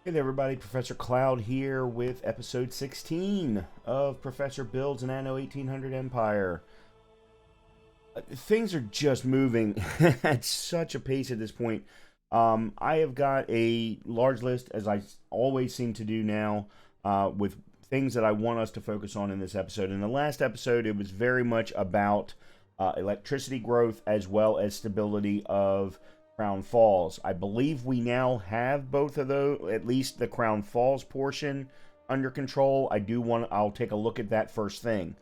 Hey there everybody, Professor Cloud here with episode 16 of Professor Builds an Anno 1800 Empire. Things are just moving at such a pace at this point. I have got a large list, as I always seem to do now, with things that I want us to focus on in this episode. In the last episode, it was very much about electricity growth as well as stability of Crown Falls. I believe we now have both of those, at least the Crown Falls portion, under control. I'll take a look at that first thing.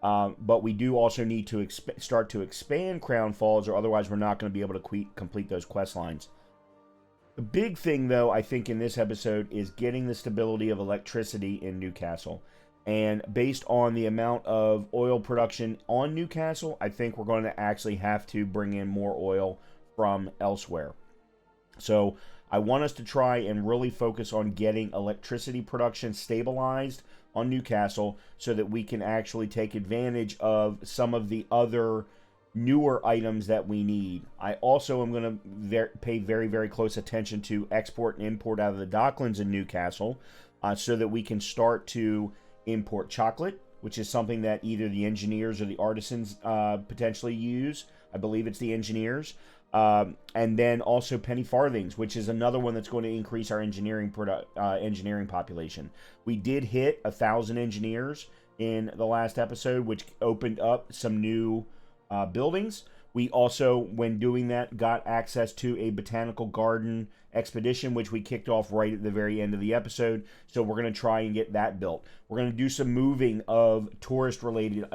But we do also need to start to expand Crown Falls, or otherwise we're not going to be able to complete those quest lines. The big thing, though, I think in this episode is getting the stability of electricity in Newcastle. And based on the amount of oil production on Newcastle, I think we're going to actually have to bring in more oil from elsewhere. So I want us to try and really focus on getting electricity production stabilized on Newcastle so that we can actually take advantage of some of the other newer items that we need. I also am going to pay very, very close attention to export and import out of the docklands in Newcastle so that we can start to import chocolate, which is something that either the engineers or the artisans potentially use. I believe it's the engineers. And then also penny farthings, which is another one that's going to increase our engineering population. We did hit 1,000 engineers in the last episode, which opened up some new buildings. We also, when doing that, got access to a botanical garden expedition, which we kicked off right at the very end of the episode. So we're going to try and get that built. We're going to do some moving of tourist-related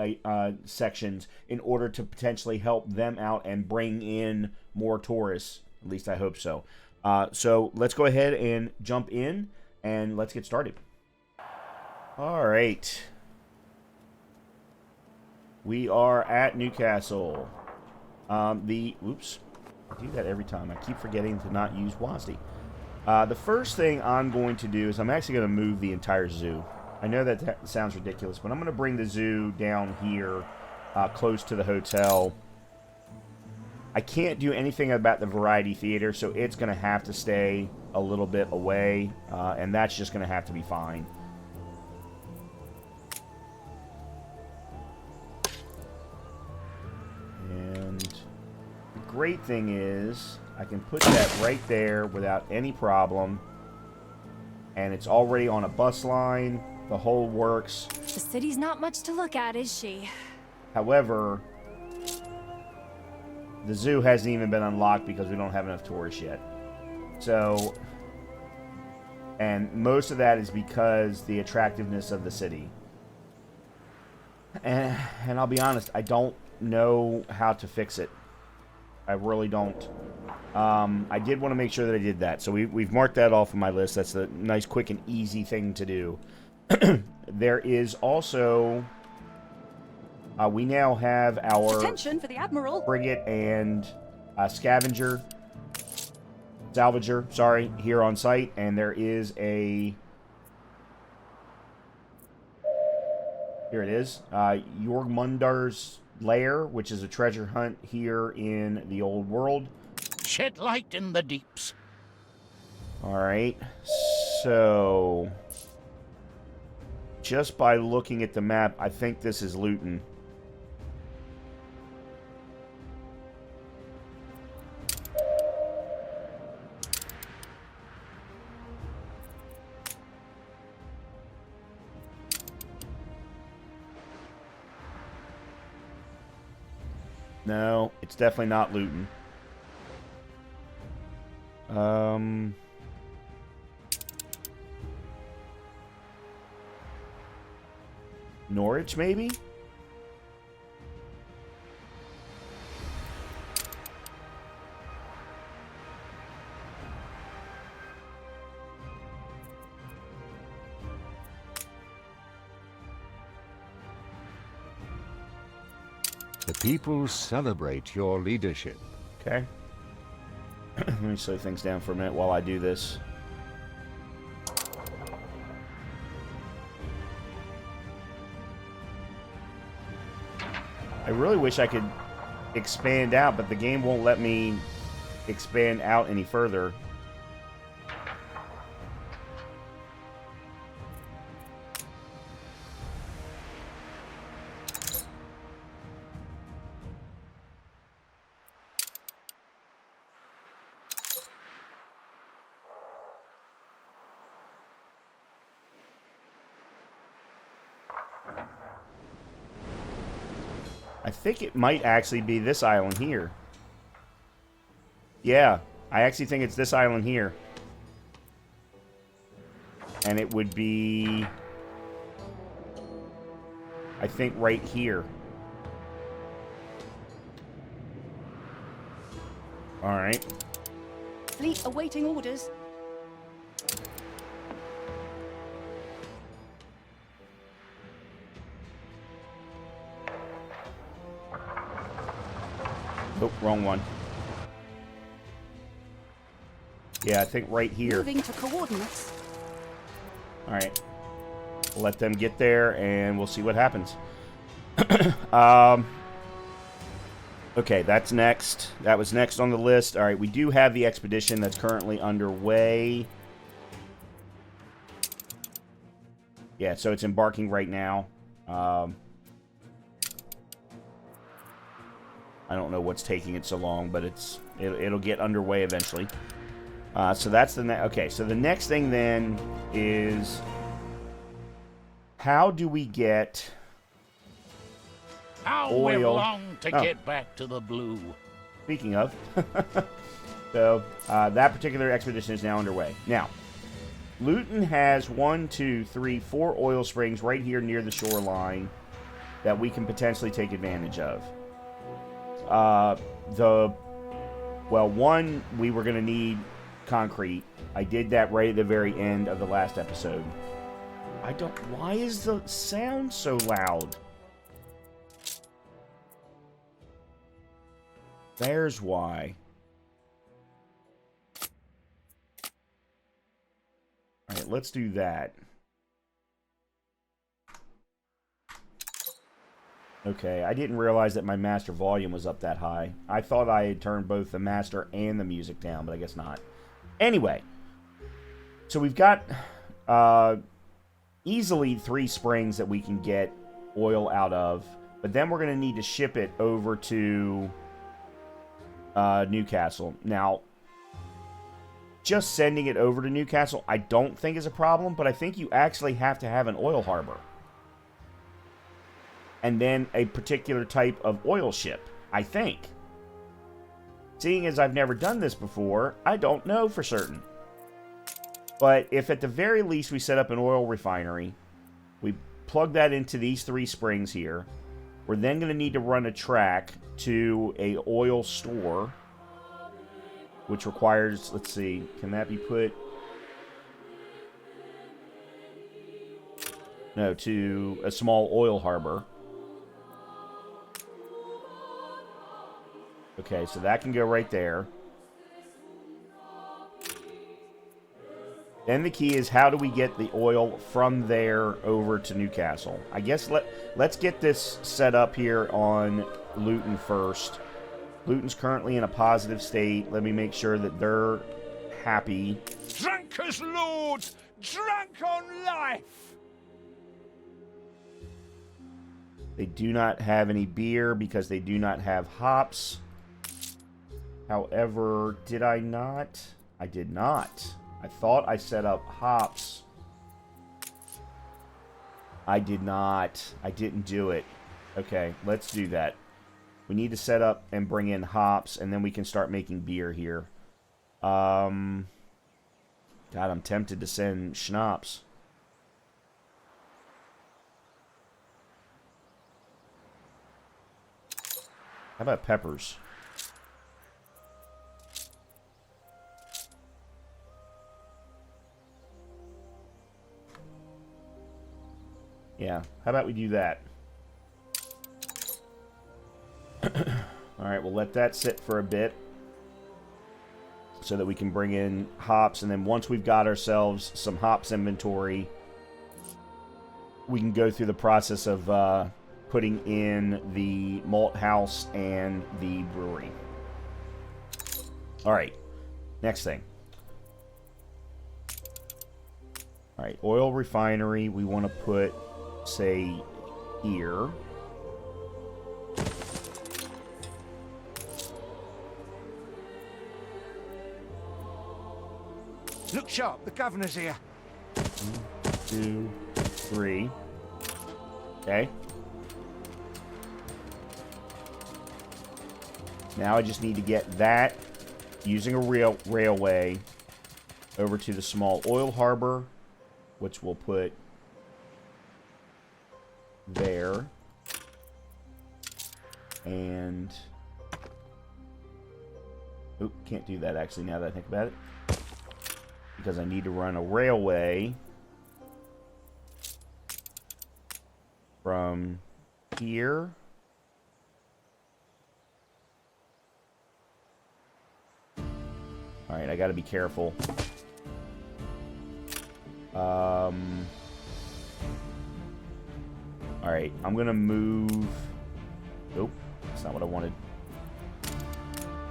sections in order to potentially help them out and bring in more tourists. At least I hope so. So let's go ahead and jump in, and let's get started. All right. We are at Newcastle. Oops, I do that every time. I keep forgetting to not use WASD. The first thing I'm going to do is I'm actually going to move the entire zoo. I know that sounds ridiculous, but I'm going to bring the zoo down here, close to the hotel. I can't do anything about the variety theater, so it's going to have to stay a little bit away, and that's just going to have to be fine. Great thing is I can put that right there without any problem, and it's already on a bus line. The whole works. The city's not much to look at, is she? However, the zoo hasn't even been unlocked because we don't have enough tourists yet. So, and most of that is because the attractiveness of the city. And I'll be honest, I don't know how to fix it. I really don't. I did want to make sure that I did that. So we've marked that off on my list. That's a nice, quick, and easy thing to do. There is also... we now have our... Attention for the Admiral. Frigate and Salvager, sorry, here on site. And there is a... Here it is. Jormundar's Lair, which is a treasure hunt here in the old world. Shed light in the deeps. Alright, so just by looking at the map, I think this is Luton. No, it's definitely not Luton. Norwich, maybe? The people celebrate your leadership. Okay. Let me slow things down for a minute while I do this. I really wish I could expand out, but the game won't let me expand out any further. I think it might actually be this island here. Yeah, I actually think it's this island here. And it would be, I think, right here. Alright. Fleet awaiting orders. Nope, wrong one. Yeah, I think right here. Moving to coordinates. Alright. We'll let them get there, and we'll see what happens. Okay, that's next. That was next on the list. Alright, we do have the expedition that's currently underway. Yeah, so it's embarking right now. I don't know what's taking it so long, but it'll get underway eventually. So that's the okay. So the next thing then is, how do we get How oil? we've longed to get back to the blue. Speaking of, so that particular expedition is now underway. Now, Luton has 1, 2, 3, 4 oil springs right here near the shoreline that we can potentially take advantage of. One, we were going to need concrete. I did that right at the very end of the last episode. Why is the sound so loud? There's why. Alright, let's do that. Okay, I didn't realize that my master volume was up that high. I thought I had turned both the master and the music down, but I guess not. Anyway, so we've got easily 3 springs that we can get oil out of, but then we're going to need to ship it over to Newcastle. Now, just sending it over to Newcastle I don't think is a problem, but I think you actually have to have an oil harbor. And then a particular type of oil ship, I think. Seeing as I've never done this before, I don't know for certain. But if at the very least we set up an oil refinery, we plug that into these 3 springs here, we're then going to need to run a track to a oil store, which requires, let's see, can that be put? No, to a small oil harbor. Okay, so that can go right there. Then the key is, how do we get the oil from there over to Newcastle? I guess let's get this set up here on Luton first. Luton's currently in a positive state. Let me make sure that they're happy. Drunk as lords, drunk on life. They do not have any beer because they do not have hops. However, did I not? I did not. I thought I set up hops. I did not. I didn't do it. Okay, let's do that. We need to set up and bring in hops, and then we can start making beer here. God, I'm tempted to send schnapps. How about peppers? Yeah, how about we do that? Alright, we'll let that sit for a bit so that we can bring in hops, and then once we've got ourselves some hops inventory, we can go through the process of putting in the malt house and the brewery. Alright, next thing. Alright, oil refinery, we want to put, say, here. Look sharp, the governor's here. 1, 2, 3. Okay. Now I just need to get that, using a railway, over to the small oil harbor, which we'll put there. And... oop, can't do that actually now that I think about it. Because I need to run a railway from here. Alright, I gotta be careful. Alright, I'm gonna move... nope, that's not what I wanted.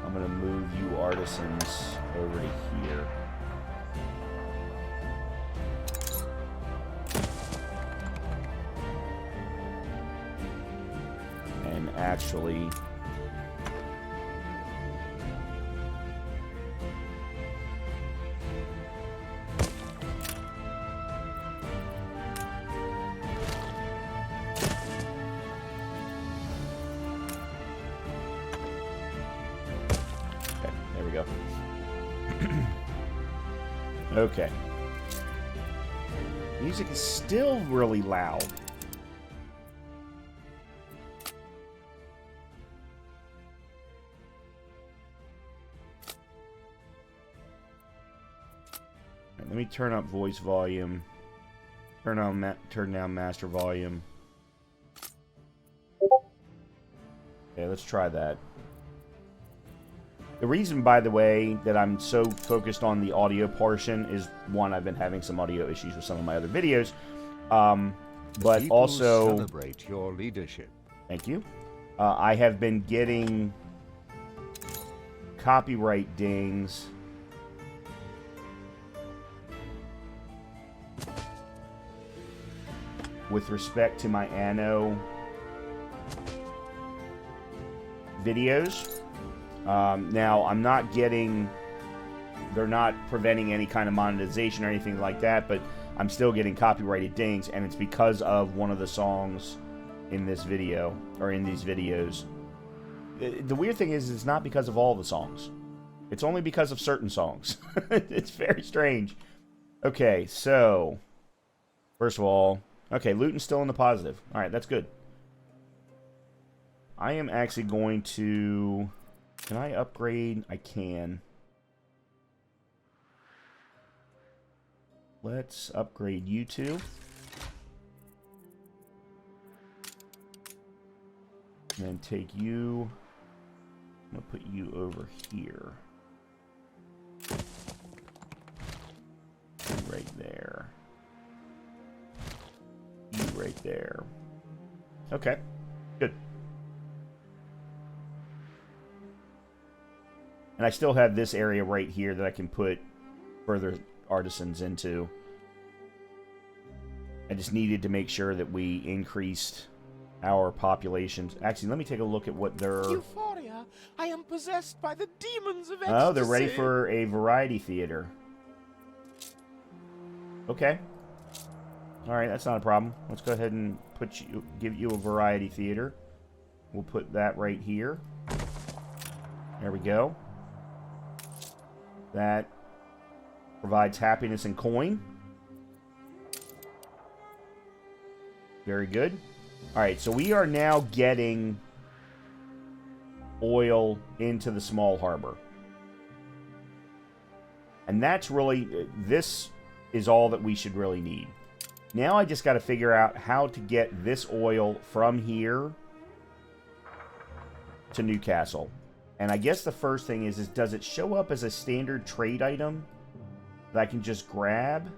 I'm gonna move you artisans over to here. And actually... okay. Music is still really loud. Right, let me turn up voice volume. Turn down master volume. Okay, let's try that. The reason, by the way, that I'm so focused on the audio portion is, one, I've been having some audio issues with some of my other videos, but also... celebrate your leadership. Thank you. I have been getting copyright dings with respect to my Anno videos. Now, I'm not getting... they're not preventing any kind of monetization or anything like that, but I'm still getting copyrighted dings, and it's because of one of the songs in this video, or in these videos. The weird thing is, it's not because of all the songs. It's only because of certain songs. It's very strange. Okay, so... first of all... okay, Luton's still in the positive. Alright, that's good. I am actually going to... can I upgrade? I can. Let's upgrade you two. And then take you. I'm going to put you over here. You right there. You right there. Okay. Good. And I still have this area right here that I can put further artisans into. I just needed to make sure that we increased our populations. Actually, let me take a look at what their... Euphoria! I am possessed by the demons of ecstasy! oh, they're ready for a variety theater. Okay. Alright, that's not a problem. Let's go ahead and give you a variety theater. We'll put that right here. There we go. That provides happiness and coin. Very good. Alright, so we are now getting oil into the small harbor. And that's really... this is all that we should really need. Now I just got to figure out how to get this oil from here to Newcastle. And I guess the first thing is does it show up as a standard trade item that I can just grab?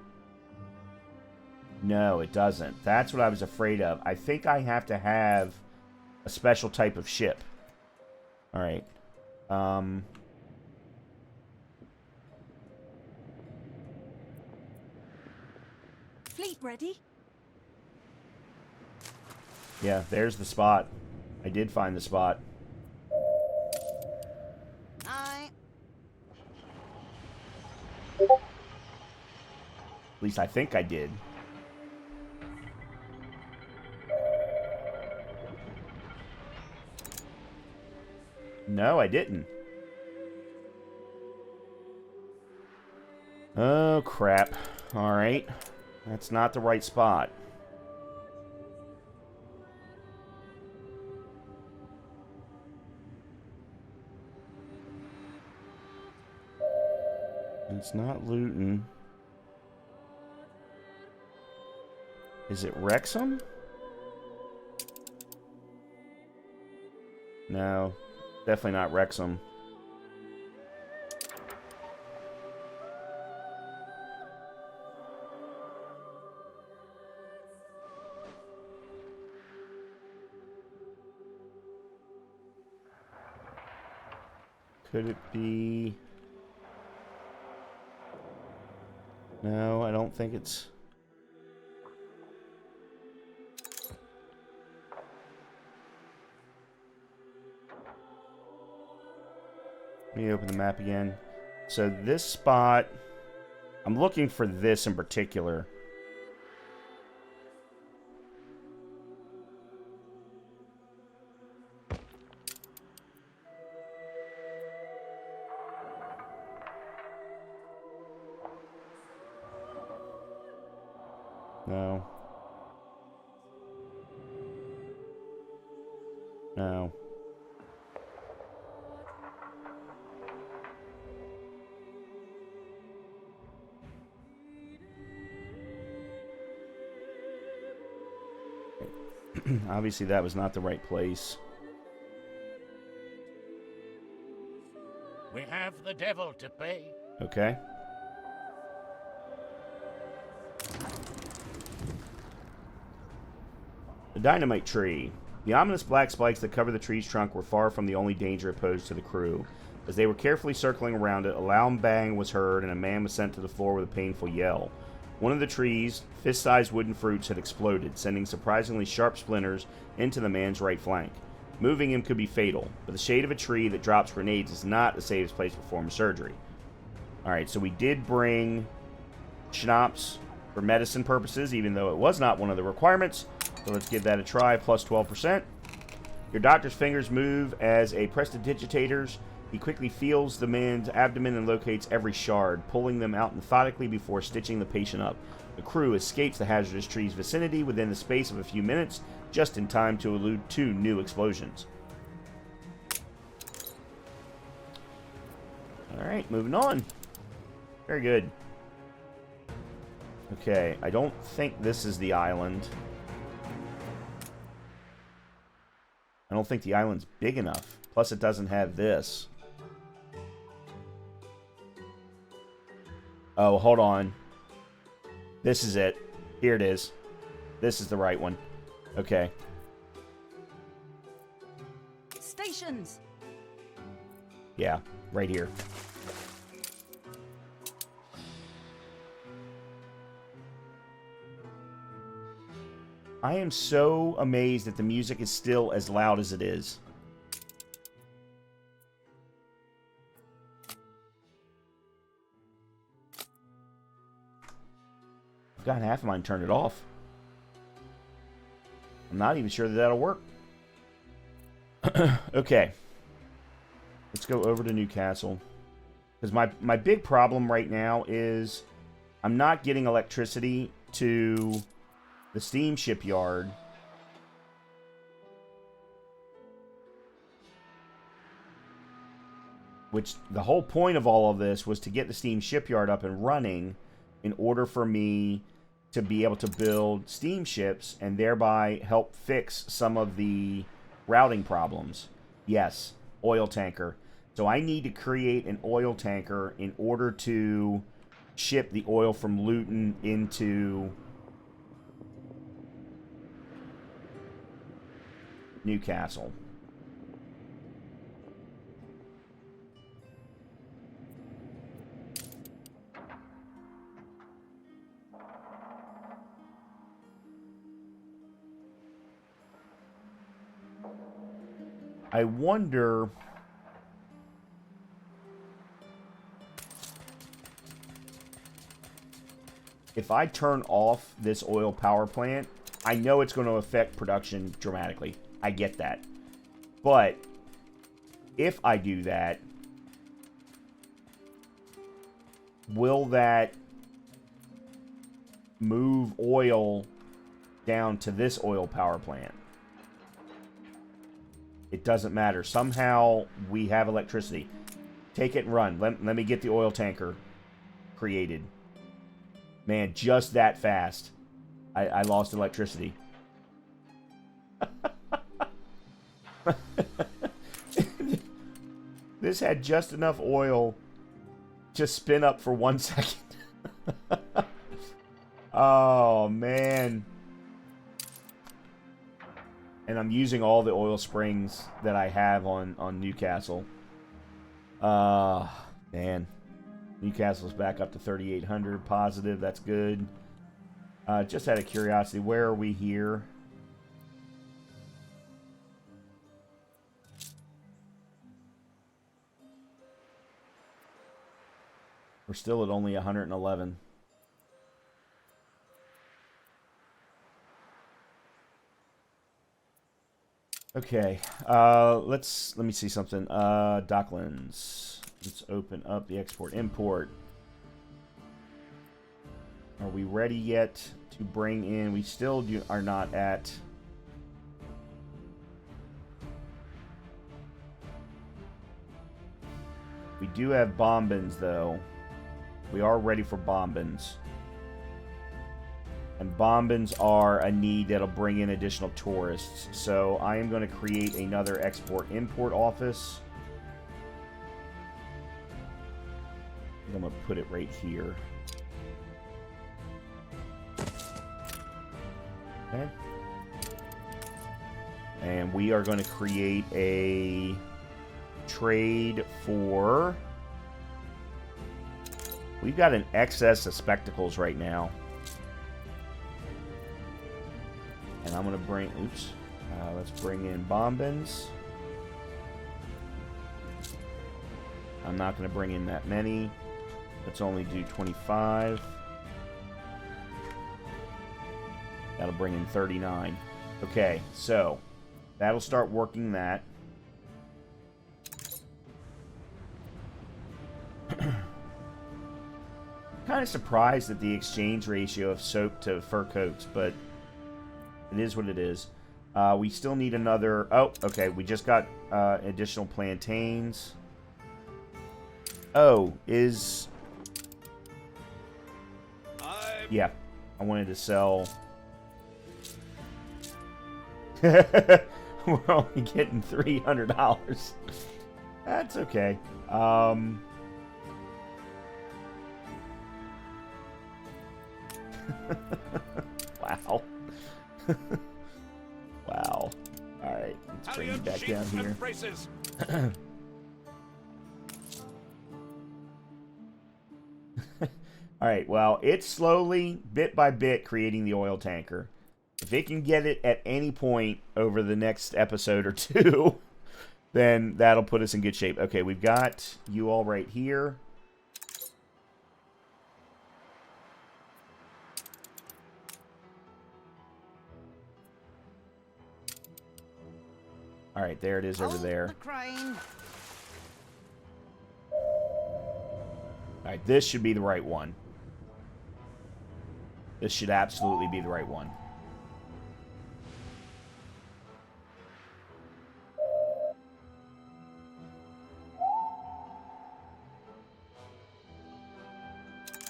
No, it doesn't. That's what I was afraid of. I think I have to have a special type of ship. Alright. Fleet ready? Yeah, there's the spot. I did find the spot. Aye. At least I think I did. No, I didn't. Oh, crap. Alright. That's not the right spot. It's not Luton. Is it Wrexham? No. Definitely not Wrexham. Could it be... No, I don't think it's... Let me open the map again. So this spot... I'm looking for this in particular. No. No. Obviously that was not the right place. We have the devil to pay. Okay. The dynamite tree. The ominous black spikes that cover the tree's trunk were far from the only danger it posed to the crew. As they were carefully circling around it, a loud bang was heard and a man was sent to the floor with a painful yell. One of the tree's fist-sized wooden fruits had exploded, sending surprisingly sharp splinters into the man's right flank. Moving him could be fatal, but the shade of a tree that drops grenades is not the safest place to perform surgery. Alright, so we did bring schnapps for medicine purposes, even though it was not one of the requirements. So let's give that a try, plus 12%. Your doctor's fingers move as a prestidigitators. He quickly feels the man's abdomen and locates every shard, pulling them out methodically before stitching the patient up. The crew escapes the hazardous tree's vicinity within the space of a few minutes, just in time to elude 2 new explosions. Alright, moving on. Very good. Okay, I don't think this is the island. I don't think the island's big enough. Plus, it doesn't have this. Oh, hold on. This is it. Here it is. This is the right one. Okay. Stations. Yeah, right here. I am so amazed that the music is still as loud as it is. I've gotten half of mine turned it off. I'm not even sure that that'll work. Okay. Let's go over to Newcastle. Because my big problem right now is I'm not getting electricity to the steam shipyard. Which the whole point of all of this was to get the steam shipyard up and running in order for me to be able to build steamships and thereby help fix some of the routing problems. Yes, oil tanker. So I need to create an oil tanker in order to ship the oil from Luton into Newcastle. I wonder if I turn off this oil power plant. I know it's going to affect production dramatically. I get that. But if I do that, will that move oil down to this oil power plant? It doesn't matter. Somehow we have electricity. Take it and run. Let me get the oil tanker created. Man, just that fast. I lost electricity. This had just enough oil to spin up for 1 second. Oh, man. And I'm using all the oil springs that I have on Newcastle. Man. Newcastle's back up to 3,800 positive. That's good. Just out of curiosity, where are we here? We're still at only 111. Okay, let me see something. Docklands. Let's open up the export import. Are we ready yet to bring in? We still are not at. We do have bombins though. We are ready for bombins. And bombins are a need that'll bring in additional tourists. So I am going to create another export-import office. I'm going to put it right here. Okay. And we are going to create a trade for... We've got an excess of spectacles right now. And I'm going to bring... Oops. Let's bring in bombins. I'm not going to bring in that many. Let's only do 25. That'll bring in 39. Okay, so that'll start working that. Kind of surprised at the exchange ratio of soap to fur coats, but it is what it is. We still need another... Oh, okay, we just got additional plantains. Oh, is... Yeah, I wanted to sell... We're only getting $300. That's okay. Wow. Wow. Alright, let's bring you back down here. Alright, well, it's slowly, bit by bit, creating the oil tanker. If it can get it at any point over the next episode or two, then that'll put us in good shape. Okay, we've got you all right here. All right, there it is over there. All right, this should be the right one. This should absolutely be the right one.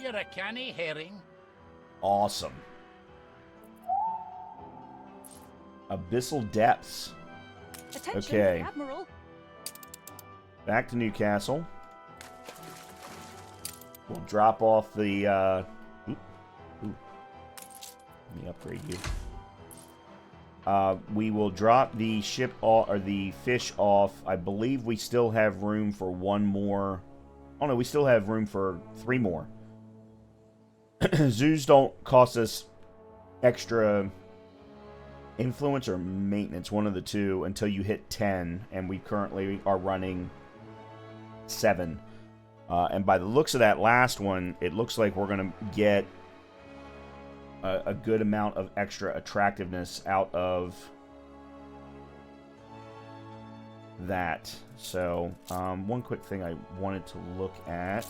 You're a canny herring. Awesome. Abyssal Depths. Attention, Okay. Admiral. Back to Newcastle. We'll drop off the... Let me upgrade you. We will drop the ship off, or the fish off. I believe we still have room for one more. Oh no, we still have room for 3 more. Zoos don't cost us extra influence or maintenance, one of the two, until you hit 10, and we currently are running 7. And by the looks of that last one, it looks like we're going to get a good amount of extra attractiveness out of that. So, one quick thing I wanted to look at.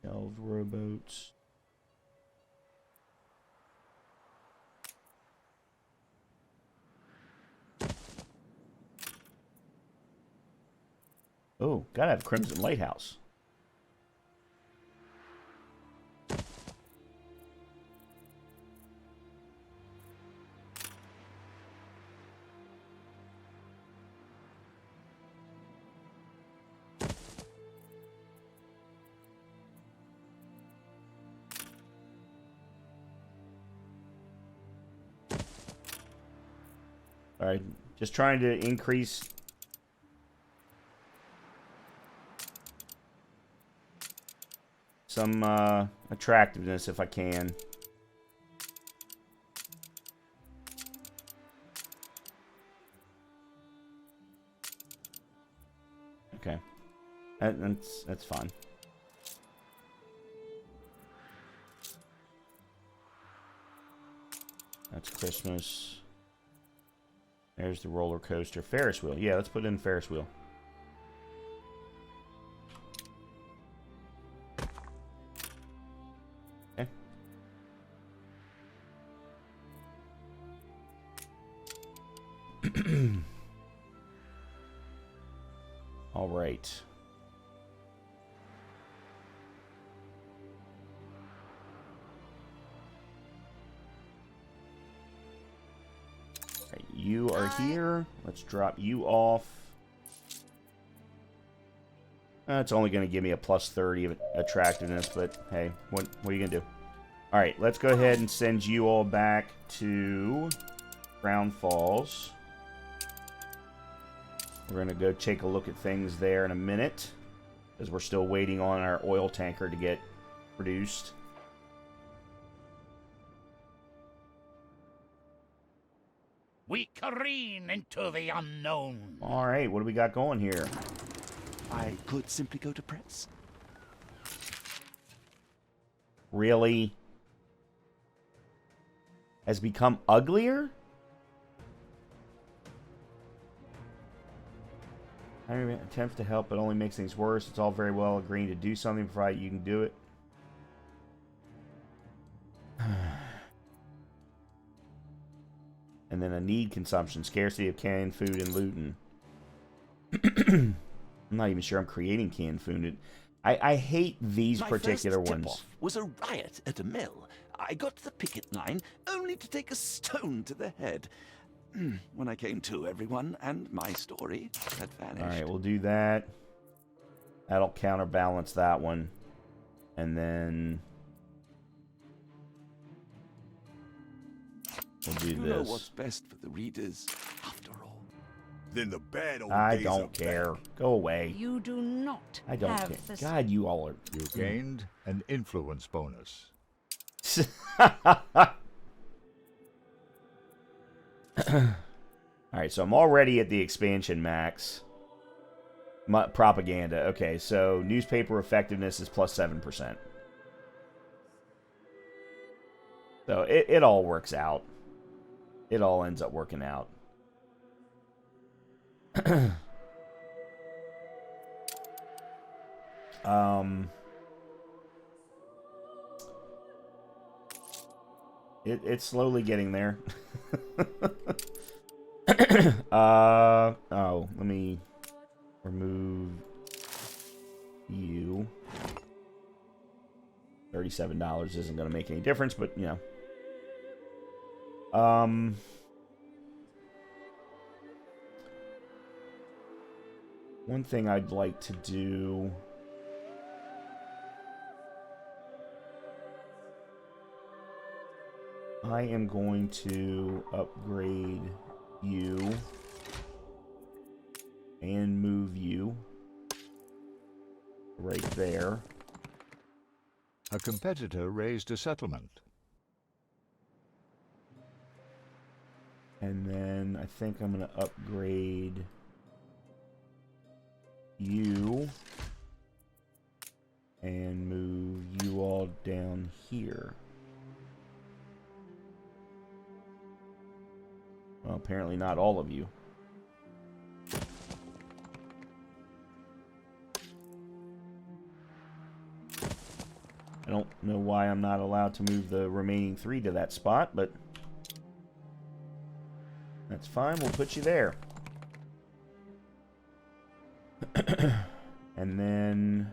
Shelved rowboats. Oh, gotta have Crimson Lighthouse. Alright, just trying to increase some attractiveness if I can. Okay, that's fine. That's Christmas. There's the roller coaster. Ferris wheel. Yeah, let's put in Ferris wheel. Okay. All right. You are here. Let's drop you off. It's only going to give me a plus 30 of attractiveness, but hey, what are you going to do? All right, let's go ahead and send you all back to Crown Falls. We're going to go take a look at things there in a minute, because we're still waiting on our oil tanker to get produced. We careen into the unknown. All right, what do we got going here? I could simply go to press. Really? Has become uglier? I attempts to help, but only makes things worse. It's all very well agreeing to do something, provided you can do it. And then a need consumption, scarcity of canned food and Luton. I'm not even sure I'm creating canned food. I hate these particular ones. My first tip-off was a riot at a mill. I got to the picket line only to take a stone to the head. When I came to, everyone and my story had vanished. All right, we'll do that. That'll counterbalance that one. And then we'll do You this. know what's best for the readers, after all. Then the bad old I days don't are care. back. Go away. You do not I don't have care. the God, you all are. You gained an influence bonus. Alright, so I'm already at the expansion max. Propaganda. Okay, so newspaper effectiveness is plus 7%. So it all works out. It all ends up working out. It's slowly getting there. Oh, let me remove you. $37 isn't going to make any difference, but, you know. One thing I'd like to do... I am going to upgrade you and move you right there. A competitor raised a settlement. And then I think I'm going to upgrade you and move you all down here. Well, apparently not all of you. I don't know why I'm not allowed to move the remaining 3 to that spot, but that's fine. We'll put you there. And then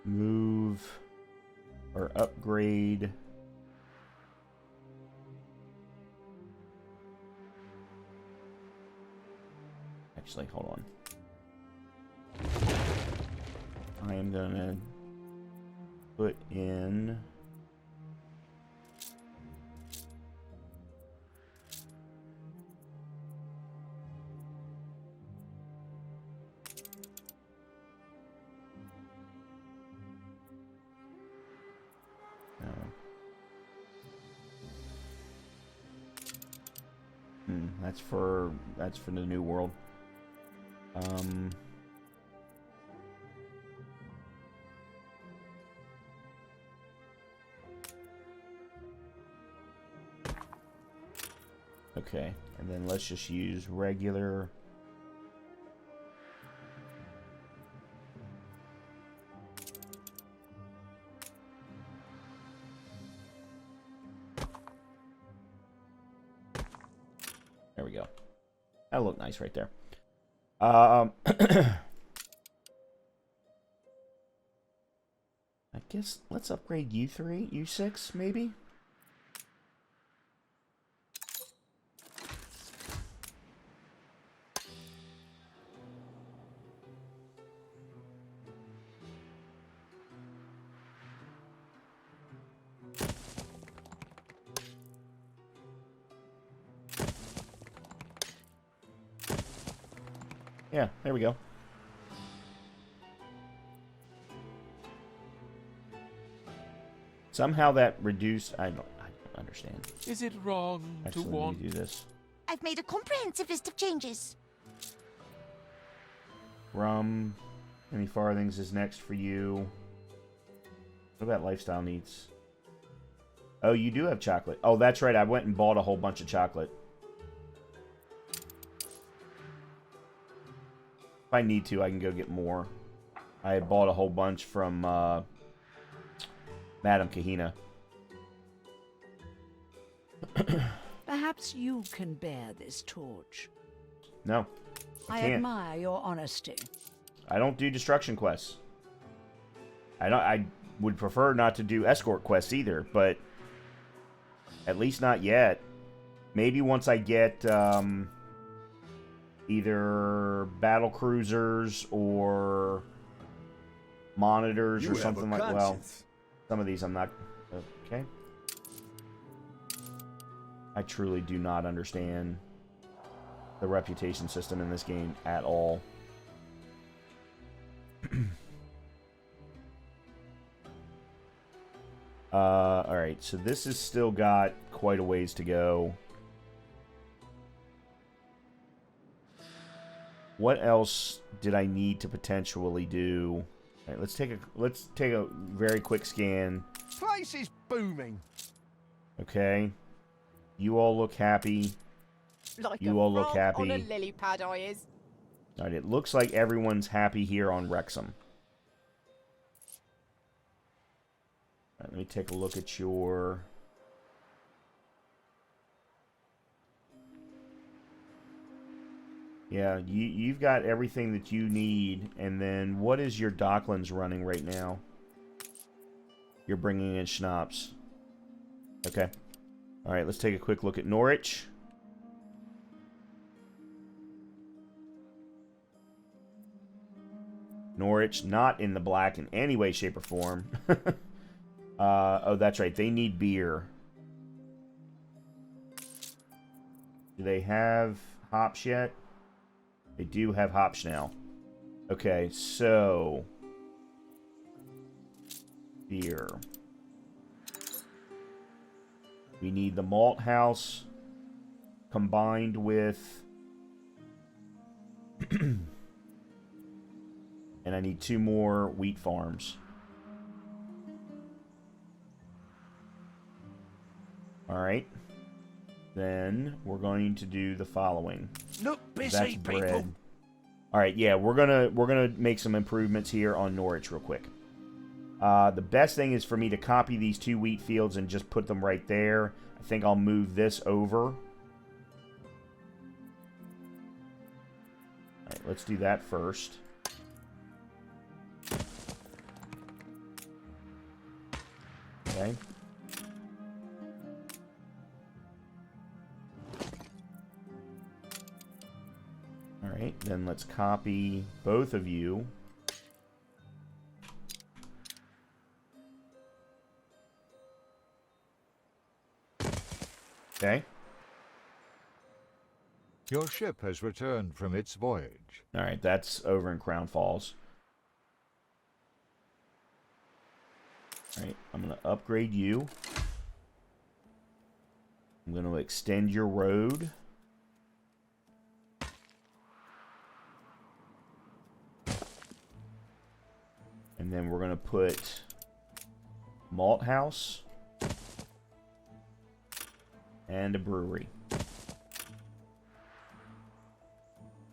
move or upgrade actually, hold on. I am gonna put in that's for the new world. Okay, and then let's just use regular. There we go. That'll look nice right there. I guess let's upgrade U3, U6 maybe? Yeah, there we go. Somehow that reduced. I don't understand. Is it wrong Actually, to let want? me do this. I've made a comprehensive list of changes. Rum. Any farthings is next for you. What about lifestyle needs? Oh, you do have chocolate. Oh, that's right. I went and bought a whole bunch of chocolate. If I need to, I can go get more. I had bought a whole bunch from Madame Kahina. Perhaps you can bear this torch. No, I I can't. admire your honesty. I don't do destruction quests. I would prefer not to do escort quests either, but at least not yet. Maybe once I get either battle cruisers or monitors or something like. Well, some of these I'm not. Okay. I truly do not understand the reputation system in this game at all. Alright, so this has still got quite a ways to go. What else did I need to potentially do? Alright, let's take a very quick scan. Place is booming. Okay. You all look happy. Like You a all look frog happy. on a lily pad, I is. Alright, it looks like everyone's happy here on Wrexham. Alright, let me take a look at your... Yeah, you've got everything that you need. And then what is your Docklands running right now? You're bringing in schnapps. Okay. Alright, let's take a quick look at Norwich. Norwich, not in the black in any way, shape, or form. Oh, that's right. They need beer. Do they have hops yet? They do have hops now. Okay, so... beer. We need the malt house combined with... and I need 2 more wheat farms. Alright. Then we're going to do the following. Look busy, That's people. bread. Alright, yeah, we're gonna make some improvements here on Norwich real quick. The best thing is for me to copy these 2 wheat fields and just put them right there. I think I'll move this over. Alright, let's do that first. Okay. Alright, then let's copy both of you. Okay. Your ship has returned from its voyage. Alright, that's over in Crown Falls. Alright, I'm going to upgrade you. I'm going to extend your road. And then we're going to put malt house and a brewery.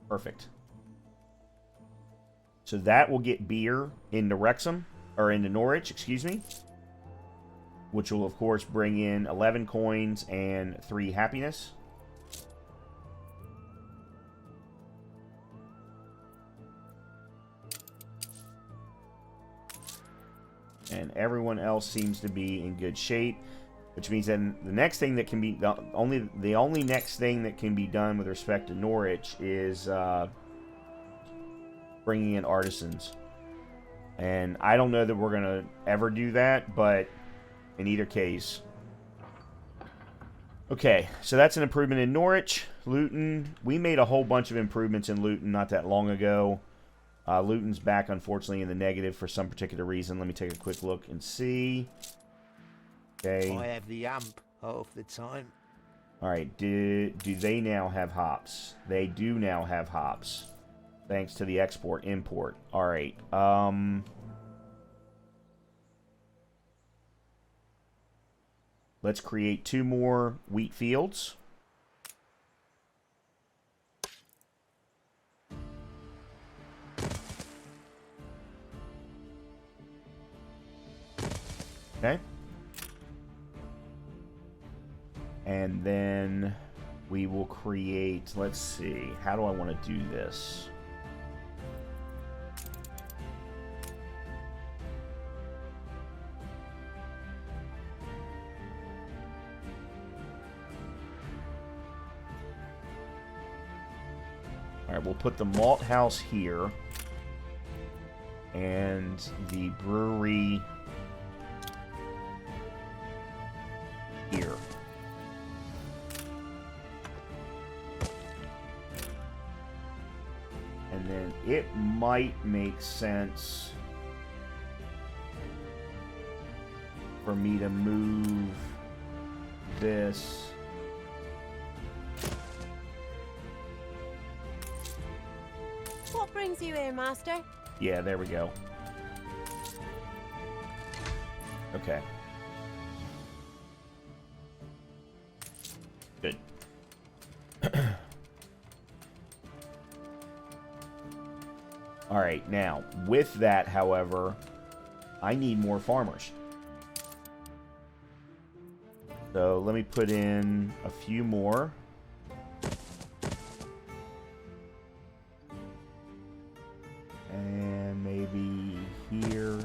Perfect. So that will get beer into Wrexham, or into Norwich, excuse me. Which will, of course, bring in 11 coins and 3 happiness. And everyone else seems to be in good shape, which means then the next thing that can be the only next thing that can be done with respect to Norwich is bringing in artisans. And I don't know that we're gonna ever do that, but in either case. Okay, so that's an improvement in Norwich. Luton, we made a whole bunch of improvements in Luton not that long ago. Luton's back, unfortunately, in the negative for some particular reason. Let me take a quick look and see. Okay. I have the amp half the time. Alright, do they now have hops? They do now have hops. Thanks to the export-import. Alright, let's create 2 more wheat fields. Okay. And then we will create, let's see, how do I want to do this? Alright, we'll put the malt house here. And the brewery here. And then it might make sense for me to move this. What brings you here, Master? Yeah, there we go. Okay. Good. Alright, now, with that, however, I need more farmers. So, let me put in a few more. And maybe here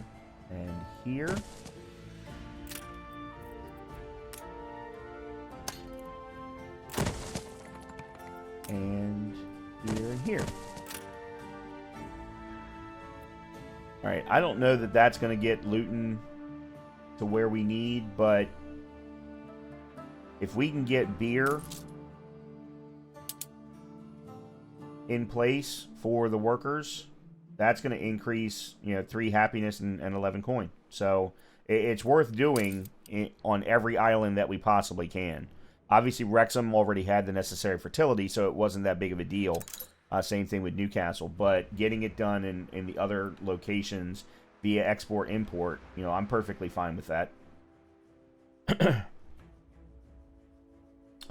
and here. And here and here. Alright, I don't know that that's going to get Luton to where we need, but if we can get beer in place for the workers, That's going to increase, 3 happiness and 11 coin. So it's worth doing on every island that we possibly can. Obviously, Wrexham already had the necessary fertility, so it wasn't that big of a deal. Same thing with Newcastle. But getting it done in the other locations via export-import, I'm perfectly fine with that.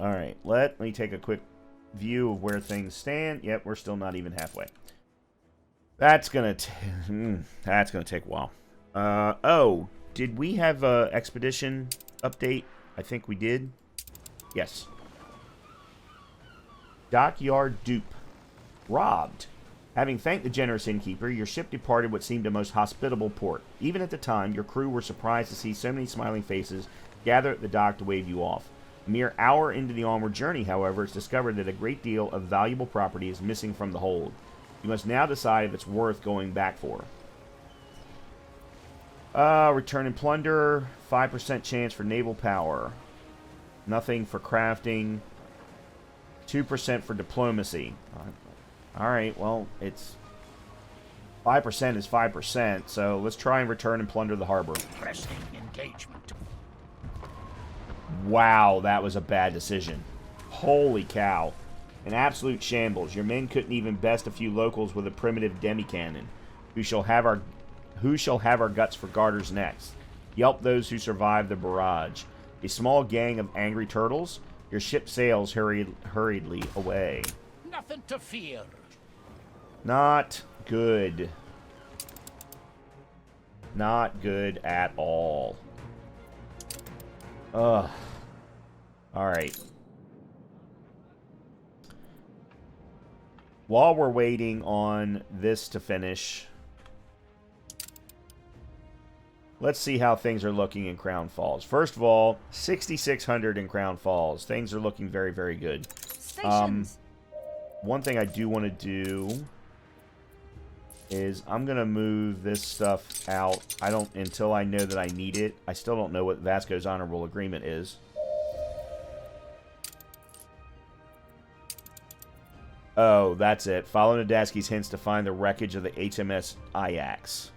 All right, let me take a quick view of where things stand. Yep, we're still not even halfway. That's gonna take a while. Oh, did we have a expedition update? I think we did. Yes. Dockyard dupe. Robbed. Having thanked the generous innkeeper, your ship departed what seemed a most hospitable port. Even at the time, your crew were surprised to see so many smiling faces gather at the dock to wave you off. A mere hour into the onward journey, however, it's discovered that a great deal of valuable property is missing from the hold. You must now decide if it's worth going back for. Return and plunder. 5% chance for naval power. Nothing for crafting. 2% for diplomacy. Alright, well, it's... 5% is 5%, so let's try and return and plunder the harbor. Pressing engagement. Wow, that was a bad decision. Holy cow. An absolute shambles. Your men couldn't even best a few locals with a primitive demi-cannon. Who shall have our guts for garters next? Yelp those who survive the barrage. A small gang of angry turtles. Your ship sails hurriedly away. Nothing to fear. Not good. Not good at all. Ugh. Alright. While we're waiting on this to finish, let's see how things are looking in Crown Falls. First of all, 6,600 in Crown Falls. Things are looking very, very good. Stations. One thing I do want to do is I'm going to move this stuff out. Until I know that I need it. I still don't know what Vasco's Honorable Agreement is. Oh, that's it. Follow Nadaski's hints to find the wreckage of the HMS Ajax.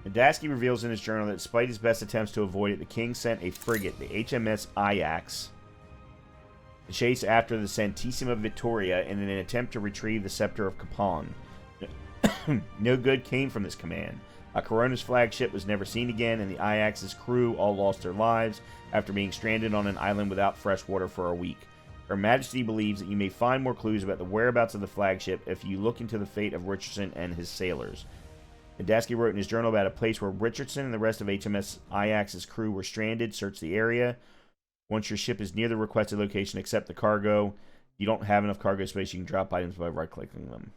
Nadaski reveals in his journal that despite his best attempts to avoid it, the king sent a frigate, the HMS Ajax, to chase after the Santissima Vittoria in an attempt to retrieve the scepter of Capon. No good came from this command. A Corona's flagship was never seen again, and the Ajax's crew all lost their lives after being stranded on an island without fresh water for a week. Her Majesty believes that you may find more clues about the whereabouts of the flagship if you look into the fate of Richardson and his sailors. Nadaski wrote in his journal about a place where Richardson and the rest of HMS Ajax's crew were stranded. Search the area. Once your ship is near the requested location, accept the cargo. If you don't have enough cargo space, you can drop items by right-clicking them.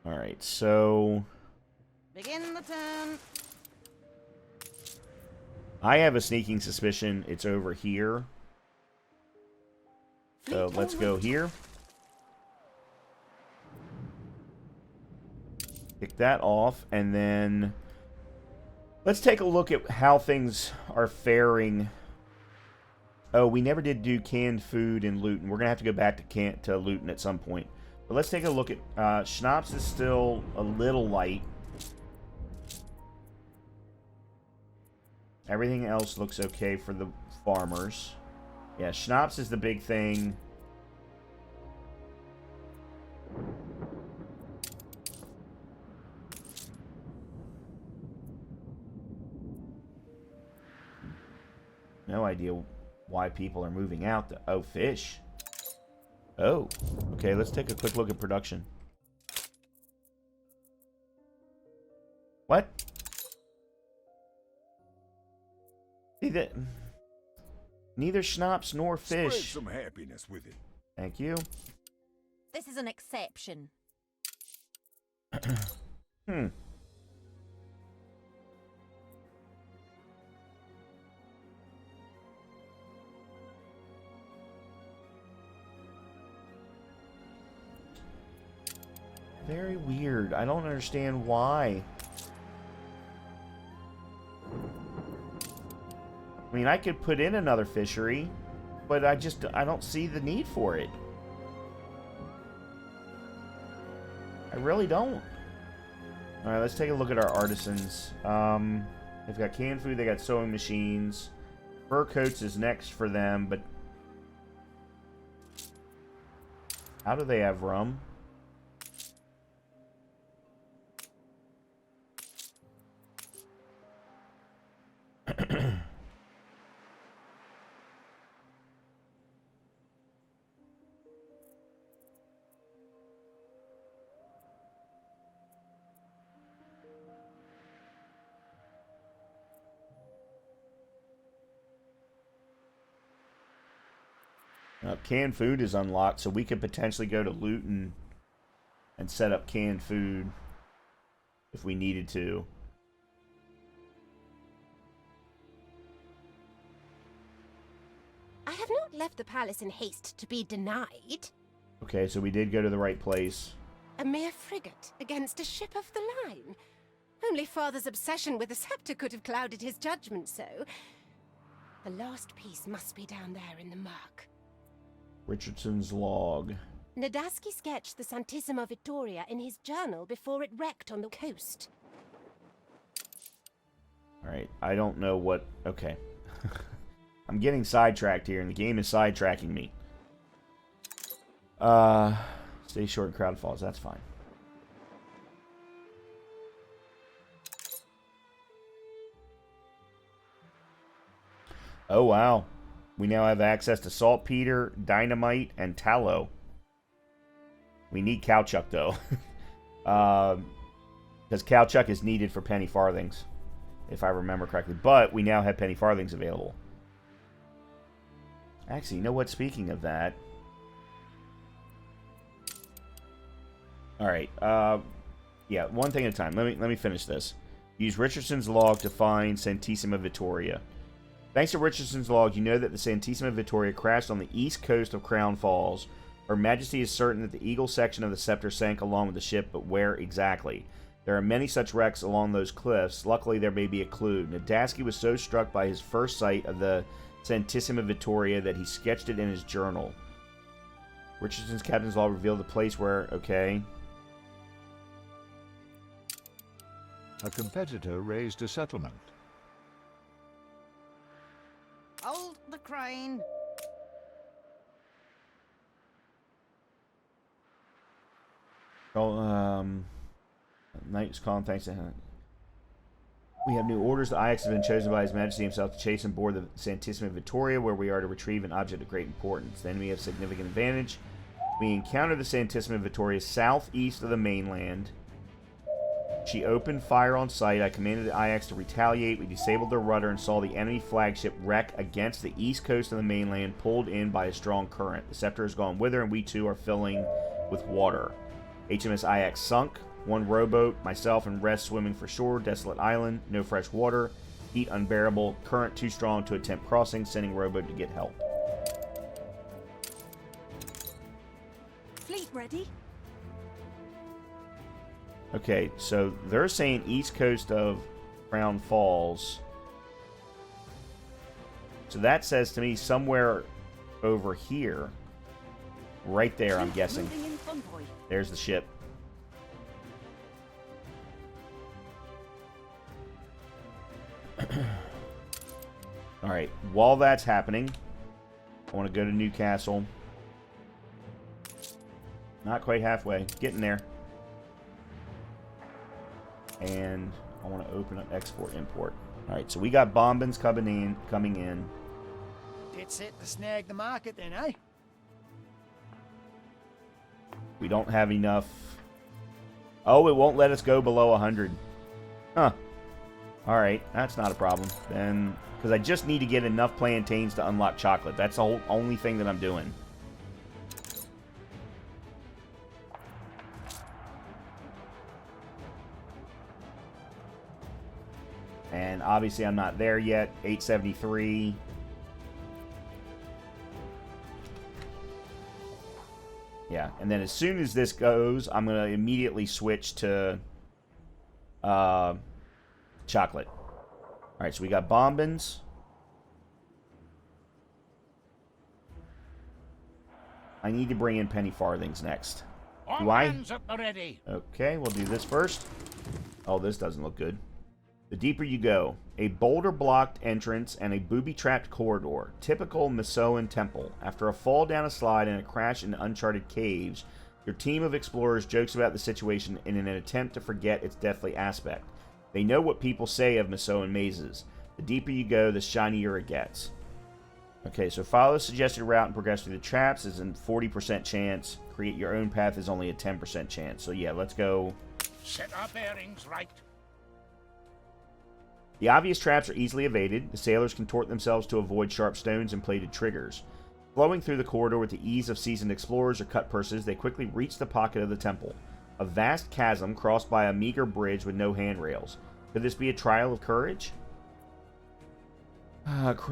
Alright, so... Begin the turn. I have a sneaking suspicion it's over here. So let's go here. Pick that off, and then let's take a look at how things are faring. Oh, we never did do canned food in Luton. We're going to have to go back to Luton at some point. But let's take a look at... Schnapps is still a little light. Everything else looks okay for the farmers. Yeah, Schnapps is the big thing. No idea why people are moving out. Oh, fish. Oh. Okay, let's take a quick look at production. What? Neither schnapps nor fish. Spread some happiness with it. Thank you. This is an exception. Very weird. I don't understand why. I mean, I could put in another fishery, but I don't see the need for it. I really don't. Alright, let's take a look at our artisans. They've got canned food, they got sewing machines. Fur coats is next for them, but how do they have rum? Canned food is unlocked, so we could potentially go to Luton and set up canned food if we needed to. I have not left the palace in haste to be denied. Okay, so we did go to the right place. A mere frigate against a ship of the line. Only father's obsession with the scepter could have clouded his judgment so. The last piece must be down there in the murk. Richardson's log. Nadaski sketched the Santissima Vittoria in his journal before it wrecked on the coast. Alright, I don't know what... Okay. I'm getting sidetracked here, and the game is sidetracking me. Stay short and crowd falls, that's fine. Oh, wow. We now have access to saltpeter, dynamite, and tallow. We need Cowchuck, though. Because Cowchuck is needed for penny farthings, if I remember correctly. But we now have penny farthings available. Actually, you know what? Speaking of that... Alright, yeah, one thing at a time. Let me finish this. Use Richardson's log to find Santissima Vittoria. Thanks to Richardson's log, you know that the Santissima Vittoria crashed on the east coast of Crown Falls. Her Majesty is certain that the Eagle section of the scepter sank along with the ship, but where exactly? There are many such wrecks along those cliffs. Luckily, there may be a clue. Nadaski was so struck by his first sight of the Santissima Vittoria that he sketched it in his journal. Richardson's captain's log revealed the place where... Okay. A competitor raised a settlement. Hold the crane. Oh, Knight's calling thanks to him. We have new orders. The Ajax has been chosen by His Majesty himself to chase and board the Santissima Vittoria, where we are to retrieve an object of great importance. The enemy have significant advantage. We encountered the Santissima Vittoria southeast of the mainland. She opened fire on sight. I commanded the Ajax to retaliate. We disabled their rudder and saw the enemy flagship wreck against the east coast of the mainland, pulled in by a strong current. The scepter has gone with her, and we too are filling with water. HMS Ajax sunk. One rowboat, myself and rest swimming for shore. Desolate island, no fresh water. Heat unbearable. Current too strong to attempt crossing. Sending rowboat to get help. Fleet ready? Okay, so they're saying east coast of Crown Falls. So that says to me somewhere over here. Right there, I'm guessing. There's the ship. Alright, while that's happening, I want to go to Newcastle. Not quite halfway. Getting there. And I want to open up export-import. Alright, so we got bombings coming in. Dead set to snag the market then, eh? We don't have enough. Oh, it won't let us go below 100. Huh. Alright, that's not a problem. Then, because I just need to get enough plantains to unlock chocolate. That's the only thing that I'm doing. And obviously I'm not there yet. 873. Yeah, and then as soon as this goes, I'm going to immediately switch to chocolate. Alright, so we got bombins. I need to bring in penny farthings next. All Do I? hands at the ready. Okay, we'll do this first. Oh, this doesn't look good. The deeper you go, a boulder-blocked entrance and a booby-trapped corridor. Typical Misoan temple. After a fall down a slide and a crash in uncharted caves, your team of explorers jokes about the situation in an attempt to forget its deathly aspect. They know what people say of Misoan mazes. The deeper you go, the shinier it gets. Okay, so follow the suggested route and progress through the traps is a 40% chance. Create your own path is only a 10% chance. So yeah, let's go. Set our bearings right. The obvious traps are easily evaded. The sailors contort themselves to avoid sharp stones and plated triggers. Flowing through the corridor with the ease of seasoned explorers or cut purses, they quickly reach the pocket of the temple. A vast chasm crossed by a meager bridge with no handrails. Could this be a trial of courage?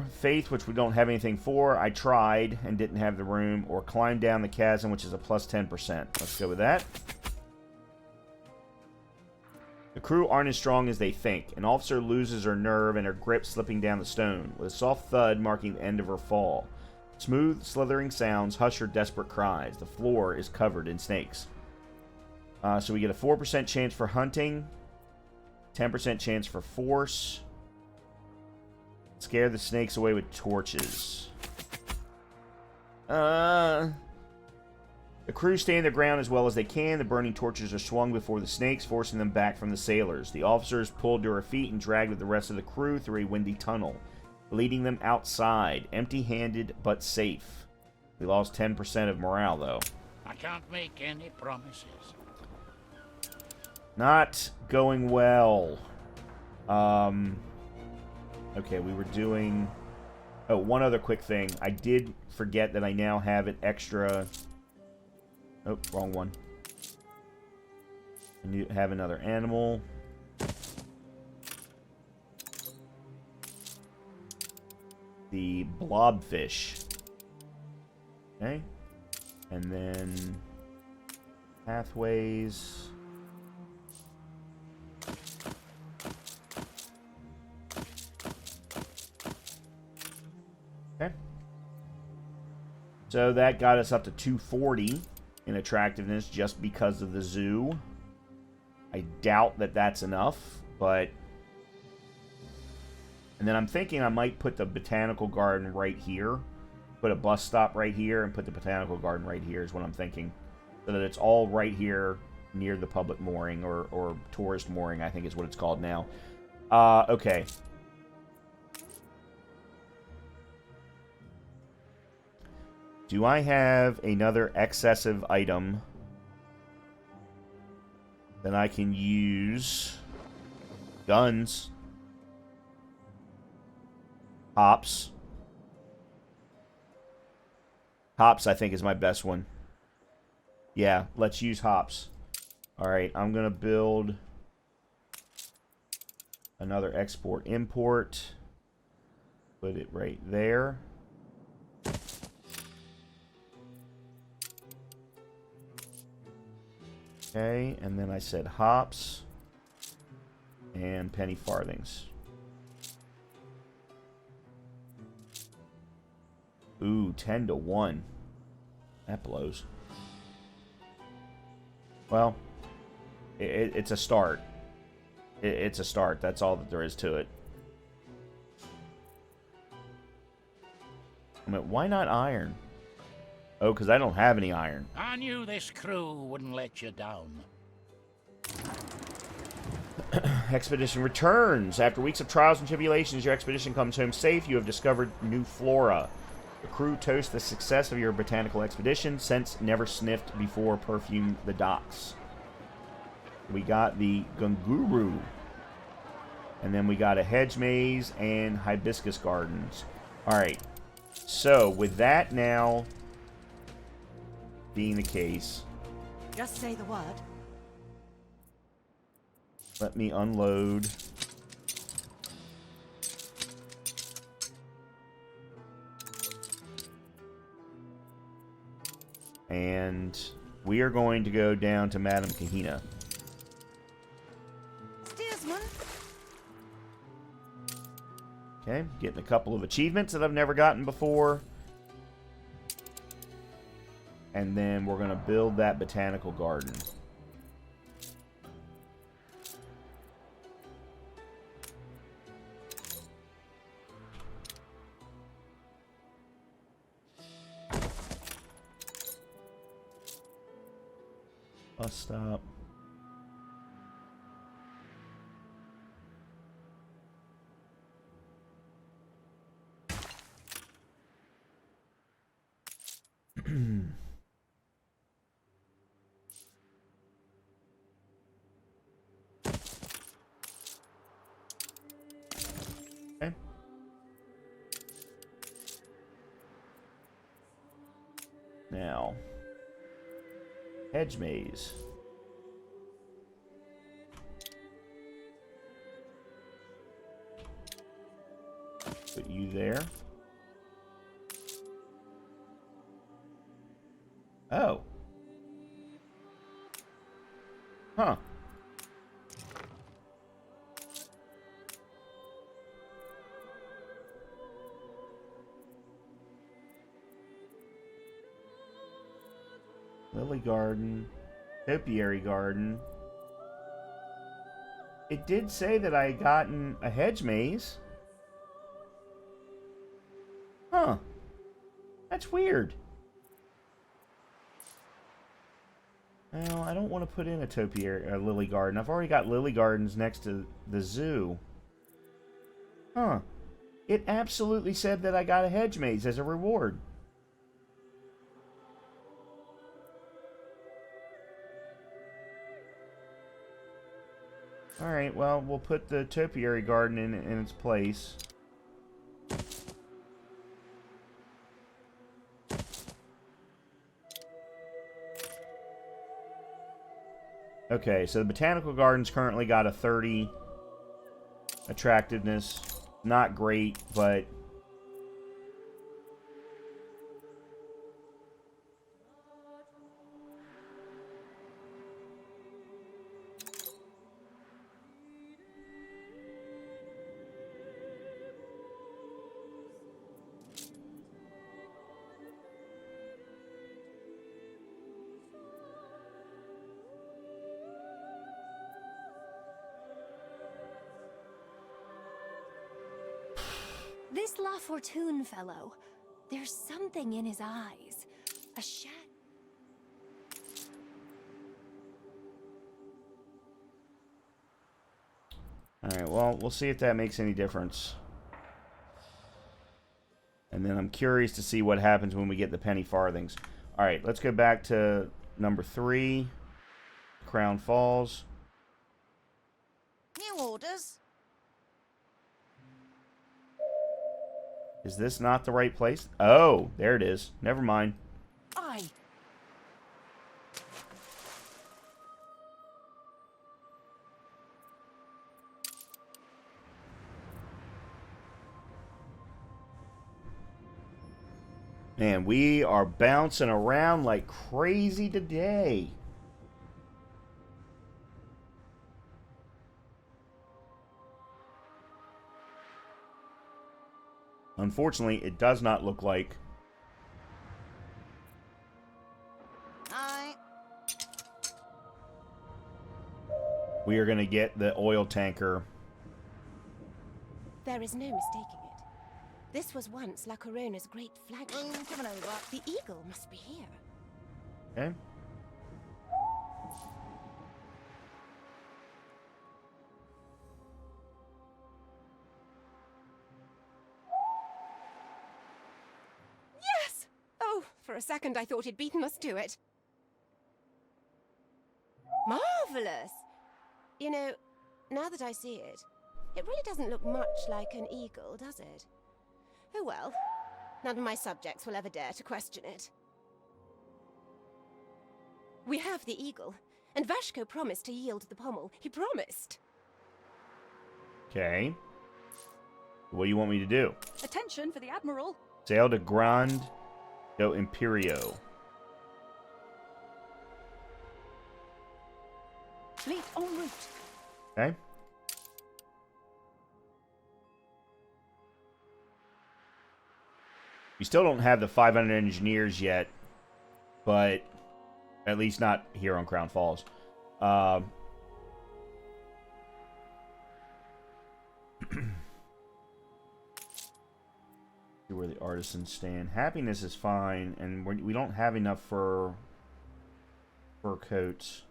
Faith, which we don't have anything for. I tried and didn't have the room. Or climb down the chasm, which is a plus 10%. Let's go with that. The crew aren't as strong as they think. An officer loses her nerve and her grip slipping down the stone, with a soft thud marking the end of her fall. Smooth, slithering sounds hush her desperate cries. The floor is covered in snakes. So we get a 4% chance for hunting, 10% chance for force. Scare the snakes away with torches. The crew stand their ground as well as they can. The burning torches are swung before the snakes, forcing them back from the sailors. The officer is pulled to her feet and dragged with the rest of the crew through a windy tunnel, leading them outside, empty-handed but safe. We lost 10% of morale, though. I can't make any promises. Not going well. Okay, we were doing... Oh, one other quick thing. I did forget that I now have an extra... Oh, wrong one. I need to have another animal. The blobfish. Okay. And then... pathways... Okay. So that got us up to 240 in attractiveness just because of the zoo. I doubt that that's enough, but... And then I'm thinking I might put the Botanical Garden right here. Put a bus stop right here and put the Botanical Garden right here is what I'm thinking. So that it's all right here near the public mooring or tourist mooring, I think is what it's called now. Okay. Do I have another excessive item that I can use? Guns. Hops. Hops, I think, is my best one. Yeah, let's use hops. Alright, I'm going to build another export-import. Put it right there. Okay, and then I said hops and penny farthings. Ooh, 10 to 1. That blows. Well, it's a start. It's a start. That's all that there is to it. I mean, why not iron? Oh, because I don't have any iron. I knew this crew wouldn't let you down. Expedition returns. After weeks of trials and tribulations, your expedition comes home safe. You have discovered new flora. The crew toasts the success of your botanical expedition. Scents never sniffed before perfume the docks. We got the Gunguru. And then we got a hedge maze and hibiscus gardens. Alright. So, with that now being the case, Just say the word. let me unload. And we are going to go down to Madame Kahina. Steersman. Okay, getting a couple of achievements that I've never gotten before. And then we're going to build that botanical garden. Bus stop. Okay. Now, hedge maze. Put you there. Oh. Huh. Lily garden. Topiary garden. It did say that I had gotten a hedge maze. Huh. That's weird. Well, I don't want to put in a topiary, a lily garden. I've already got lily gardens next to the zoo. Huh. It absolutely said that I got a hedge maze as a reward. Alright, well, we'll put the topiary garden in its place. Okay, so the botanical garden's currently got a 30 attractiveness. Not great, but This La Fortune fellow, there's something in his eyes. A shadow. alright, well, we'll see if that makes any difference. And then I'm curious to see what happens when we get the penny farthings. Alright, let's go back to number 3. Crown Falls. New orders. Is this not the right place? Oh, there it is. Never mind. Aye. Man, we are bouncing around like crazy today. Unfortunately, it does not look like Aye. we are going to get the oil tanker. There is no mistaking it. This was once La Corona's great flagship. Room coming over. The eagle must be here. Okay. Yes! Oh, for a second I thought he'd beaten us to it. Marvelous! You know, now that I see it, it really doesn't look much like an eagle, does it? Oh well, none of my subjects will ever dare to question it. We have the eagle, and Vashko promised to yield the pommel. He promised! Okay. What do you want me to do? Attention for the Admiral. Sail to Grand do Imperio. Fleet en route. Okay. We still don't have the 500 engineers yet but at least not here on Crown Falls. See where the artisans stand. Happiness is fine, and we don't have enough fur coats.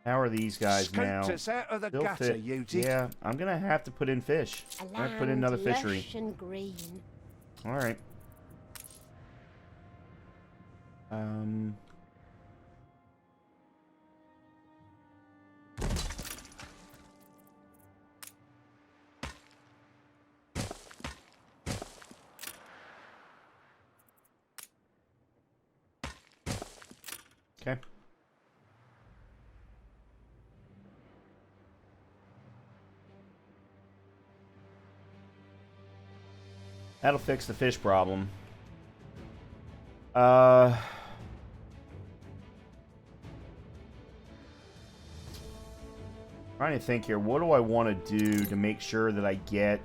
How are these guys now? Scooped us out of the Still gutter, fit. you did. Yeah, I'm gonna have to put in fish. A I'm gonna land put in another fishery. lush and green. All right. Okay. That'll fix the fish problem. Trying to think here. What do I want to do to make sure that I get...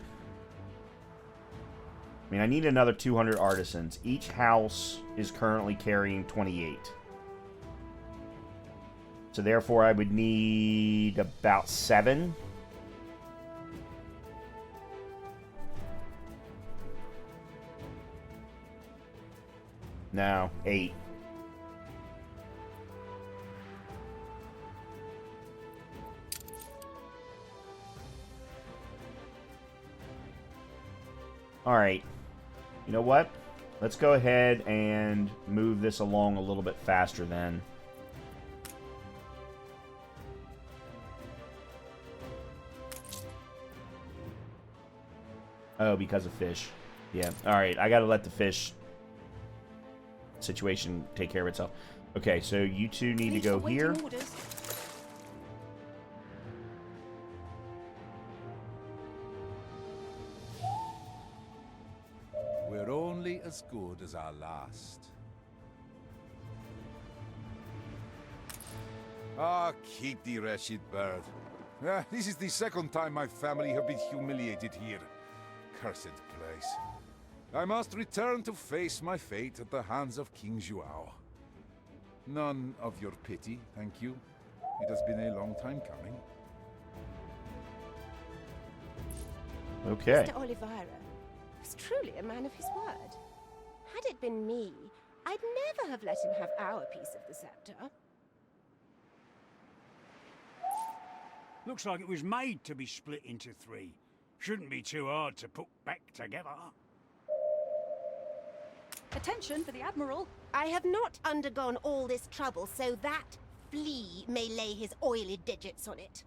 I mean, I need another 200 artisans. Each house is currently carrying 28. So therefore, I would need about 7. No, 8. Alright. You know what? Let's go ahead and move this along a little bit faster then. Oh, because of fish. Yeah. Alright, I gotta let the fish situation take care of itself. Okay, so you two need to go here. We're only as good as our last. Ah, keep the wretched bird. This is the second time my family have been humiliated here. Cursed place. I must return to face my fate at the hands of King Zhuao. None of your pity, thank you. It has been a long time coming. Okay. Mr. Oliveira was truly a man of his word. Had it been me, I'd never have let him have our piece of the scepter. Looks like it was made to be split into 3. Shouldn't be too hard to put back together. Attention for the Admiral. I have not undergone all this trouble so that flea may lay his oily digits on it.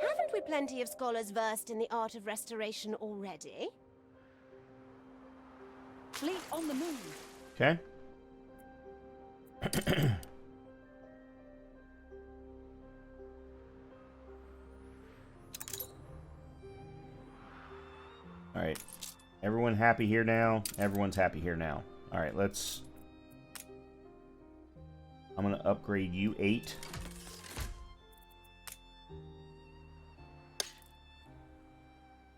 Haven't we plenty of scholars versed in the art of restoration already? Fleet on the move. Okay. Alright. Everyone happy here now? Everyone's happy here now. Alright, let's... I'm going to upgrade you 8.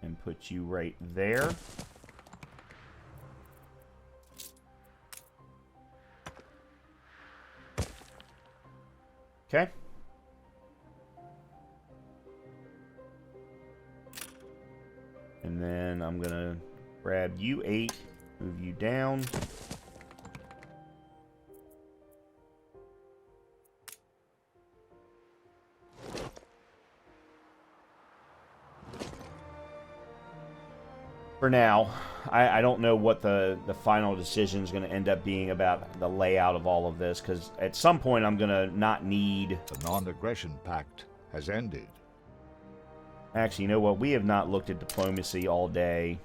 And put you right there. Okay. And then I'm going to grab you 8, move you down. For now, I don't know what the final decision is going to end up being about the layout of all of this, because at some point I'm going to not need... The non-aggression pact has ended. Actually, you know what? We have not looked at diplomacy all day.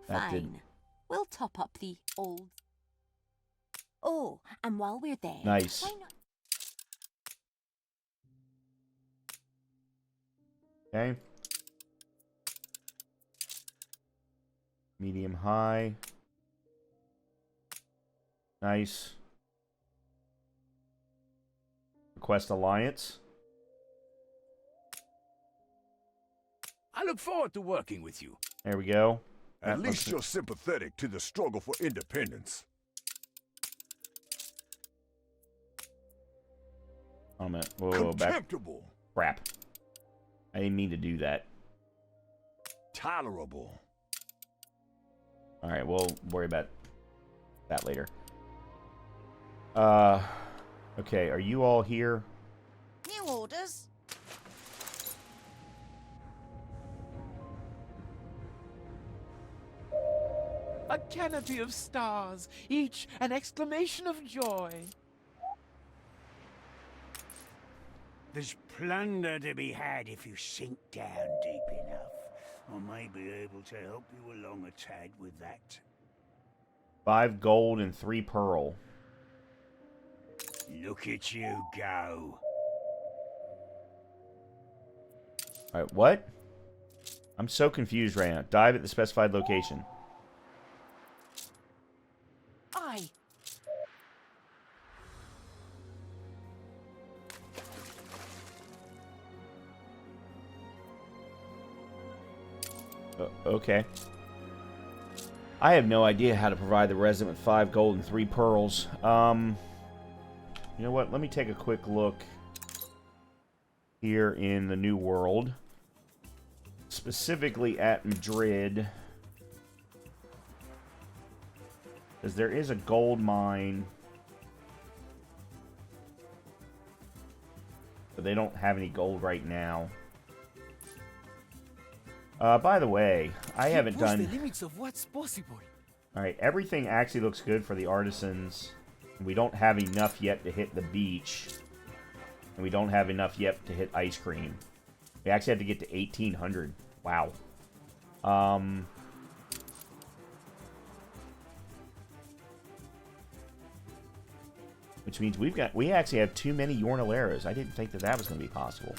That didn't... Fine. We'll top up the old... Oh, and while we're there... Nice. Why not... Okay. Medium high. Nice. Request alliance. I look forward to working with you. There we go. At least you're sympathetic to the struggle for independence. Oh, man. Whoa, back. Contemptible. Crap. I didn't mean to do that. Tolerable. Alright, we'll worry about that later. Okay, are you all here? New orders. A canopy of stars, each an exclamation of joy. There's plunder to be had if you sink down deep enough. I may be able to help you along a tad with that. 5 gold and 3 pearl. Look at you go. Alright, what? I'm so confused right now. Dive at the specified location. Aye. Okay. I have no idea how to provide the resident with 5 gold and 3 pearls. You know what? Let me take a quick look here in the New World. Specifically at Madrid. Because there is a gold mine. But they don't have any gold right now. By the way, I haven't done... the limits of what's possible. Alright, everything actually looks good for the artisans. We don't have enough yet to hit the beach. And we don't have enough yet to hit ice cream. We actually have to get to 1800. Wow. Which means we actually have too many Yornaleras. I didn't think that was going to be possible.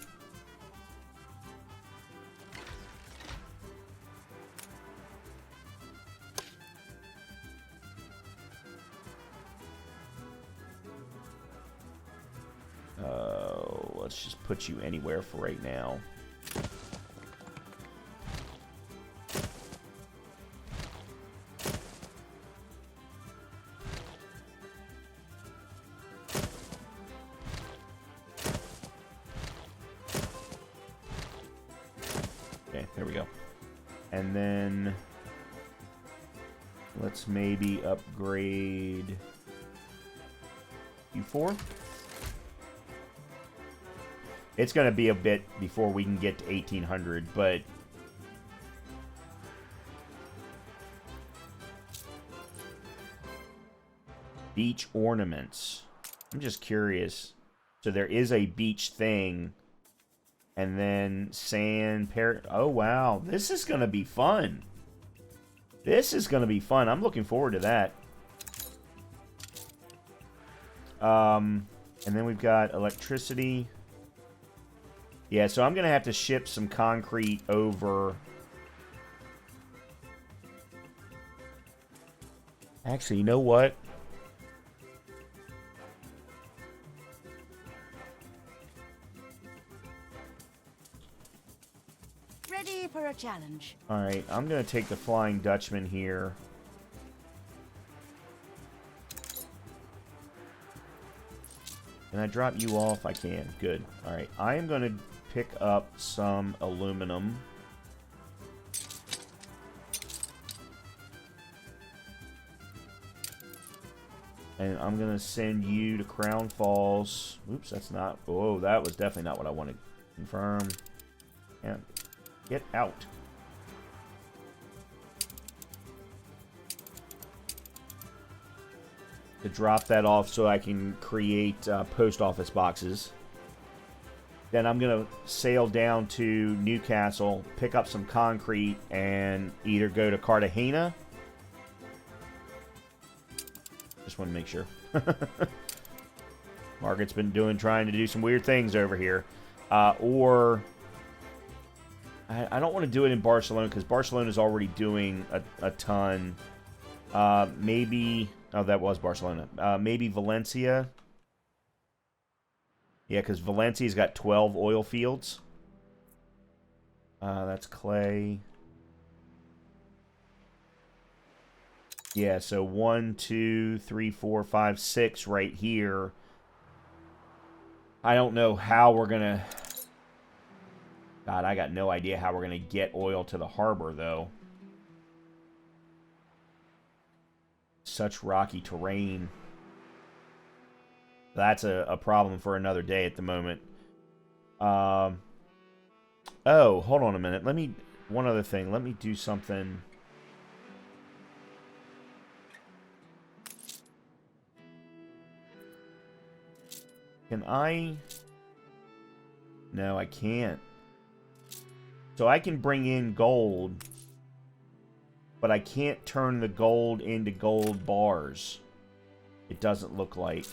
Let's just put you anywhere for right now. Okay, there we go. And then let's maybe upgrade U4. It's going to be a bit before we can get to 1800, but... Beach ornaments. I'm just curious. So there is a beach thing. And then sand... Oh, wow. This is going to be fun. This is going to be fun. I'm looking forward to that. And then we've got electricity... Yeah, so I'm going to have to ship some concrete over. Actually, you know what? Ready for a challenge. Alright, I'm going to take the Flying Dutchman here. Can I drop you off? I can. Good. Alright, I am going to pick up some aluminum. And I'm going to send you to Crown Falls. Oops, that's not... Oh, that was definitely not what I wanted. Confirm. And get out. To drop that off so I can create post office boxes. Then I'm going to sail down to Newcastle, pick up some concrete, and either go to Cartagena. Just want to make sure. Margaret's been trying to do some weird things over here. Or I don't want to do it in Barcelona because Barcelona is already doing a ton. Maybe... Oh, that was Barcelona. Maybe Valencia. Yeah, because Valencia's got 12 oil fields. That's clay. Yeah, so 1, 2, 3, 4, 5, 6 right here. I don't know how we're going to... God, I got no idea how we're going to get oil to the harbor, though. Such rocky terrain. That's a problem for another day at the moment. Oh, hold on a minute. Let me... One other thing. Let me do something... Can I... No, I can't. So I can bring in gold, but I can't turn the gold into gold bars. It doesn't look like.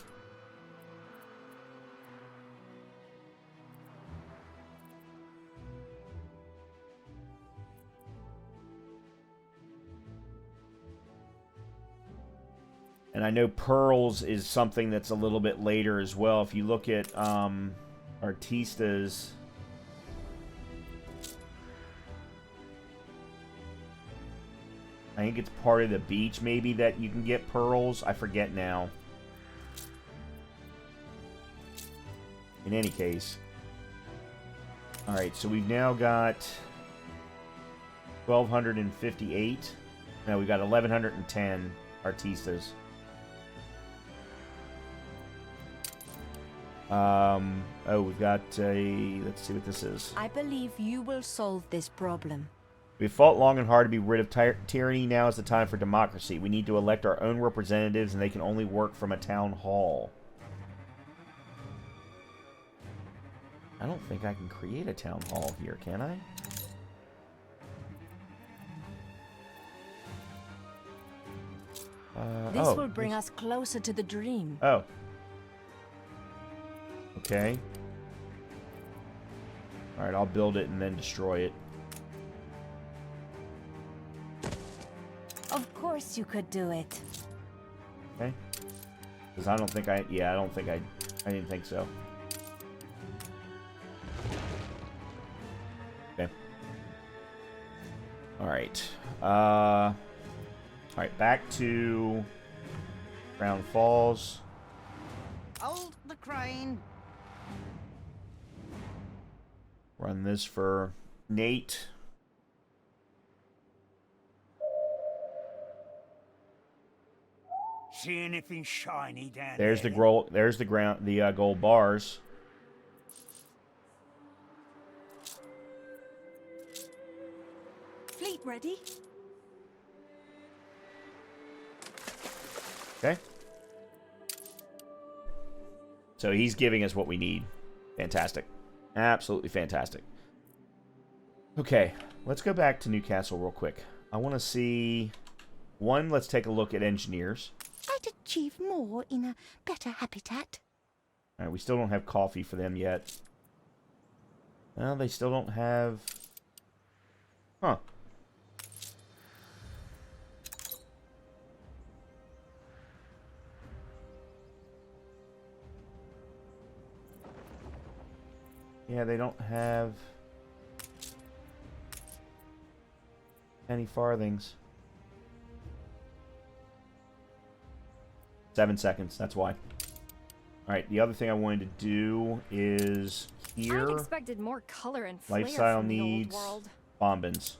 And I know pearls is something that's a little bit later as well. If you look at Artistas... I think it's part of the beach, maybe, that you can get pearls. I forget now. In any case. Alright, so we've now got 1,258. No, we've got 1,110 Artistas. Oh, we've got a... Let's see what this is. I believe you will solve this problem. We fought long and hard to be rid of tyranny. Now is the time for democracy. We need to elect our own representatives, and they can only work from a town hall. I don't think I can create a town hall here, can I? This will bring us closer to the dream. Oh. Okay. Alright, I'll build it and then destroy it. Of course you could do it. Okay. Because I don't think I... Yeah, I don't think I didn't think so. Okay. Alright. Alright, back to... Crown Falls. Hold the crane. Run this for Nate. See anything shiny down There's there? the gold bars. Fleet ready? Okay. So he's giving us what we need. Fantastic. Absolutely fantastic. Okay, let's go back to Newcastle real quick. I want to see... One, let's take a look at engineers. I'd achieve more in a better habitat. Alright, we still don't have coffee for them yet. Well, they still don't have... Huh. Yeah, they don't have any farthings. 7 seconds, that's why. Alright, the other thing I wanted to do is here. I'd expected more color and flair Lifestyle from the old needs, world. bombins.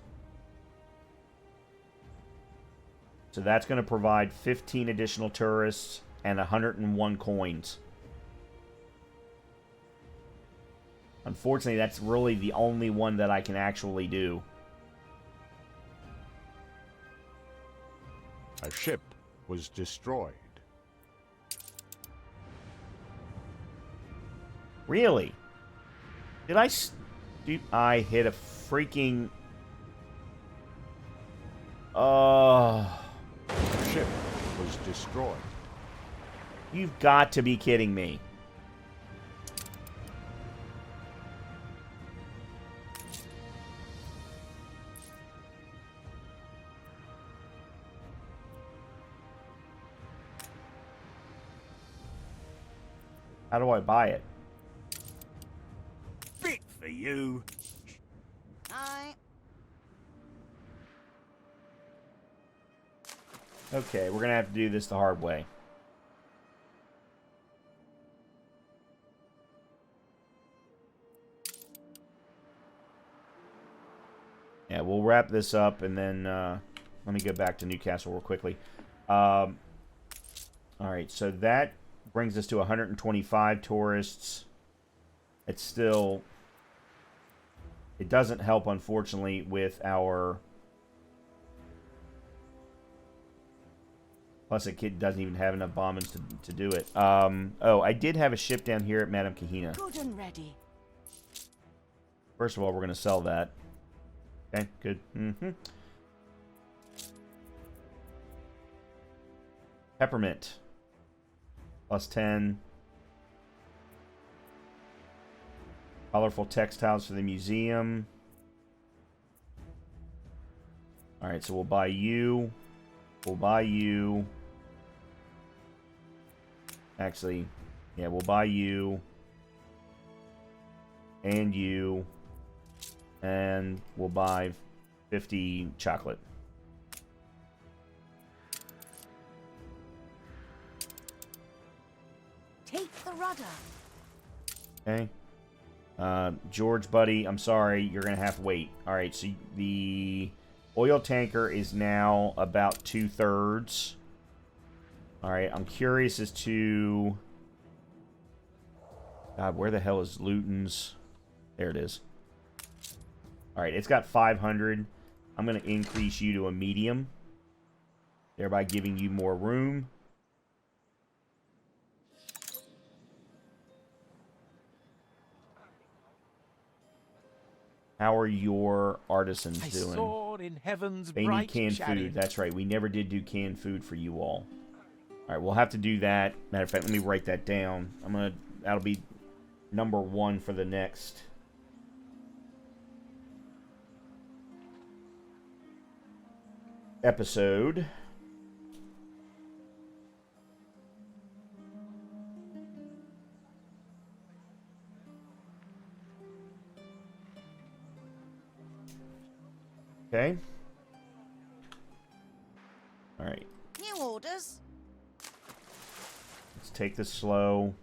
So that's going to provide 15 additional tourists and 101 coins. Unfortunately, that's really the only one that I can actually do. A ship was destroyed. Really? Did I... Dude, I hit a freaking... A ship was destroyed. You've got to be kidding me. How do I buy it? Fit for you. Okay, we're gonna have to do this the hard way. Yeah, we'll wrap this up and then let me go back to Newcastle real quickly. Alright, so that brings us to 125 tourists. It's still... It doesn't help, unfortunately, with our... Plus, a kid doesn't even have enough bombings to do it. Oh, I did have a ship down here at Madame Kahina. Good and ready. First of all, we're going to sell that. Okay, good. Peppermint. Plus 10. Colorful textiles for the museum. Alright, so we'll buy you. We'll buy you. Actually, yeah, we'll buy you. And you. And we'll buy 50 chocolate. Take the rudder. Okay. George, buddy, I'm sorry. You're going to have to wait. Alright, so the oil tanker is now about 2/3. Alright, I'm curious as to... God, where the hell is Luton's? There it is. Alright, it's got 500. I'm going to increase you to a medium, thereby giving you more room. How are your artisans doing? I soar in heaven's they bright need canned chariot. food. That's right. We never did do canned food for you all. Alright, we'll have to do that. Matter of fact, let me write that down. That'll be number 1 for the next... episode. Okay. All right. New orders. Let's take this slow.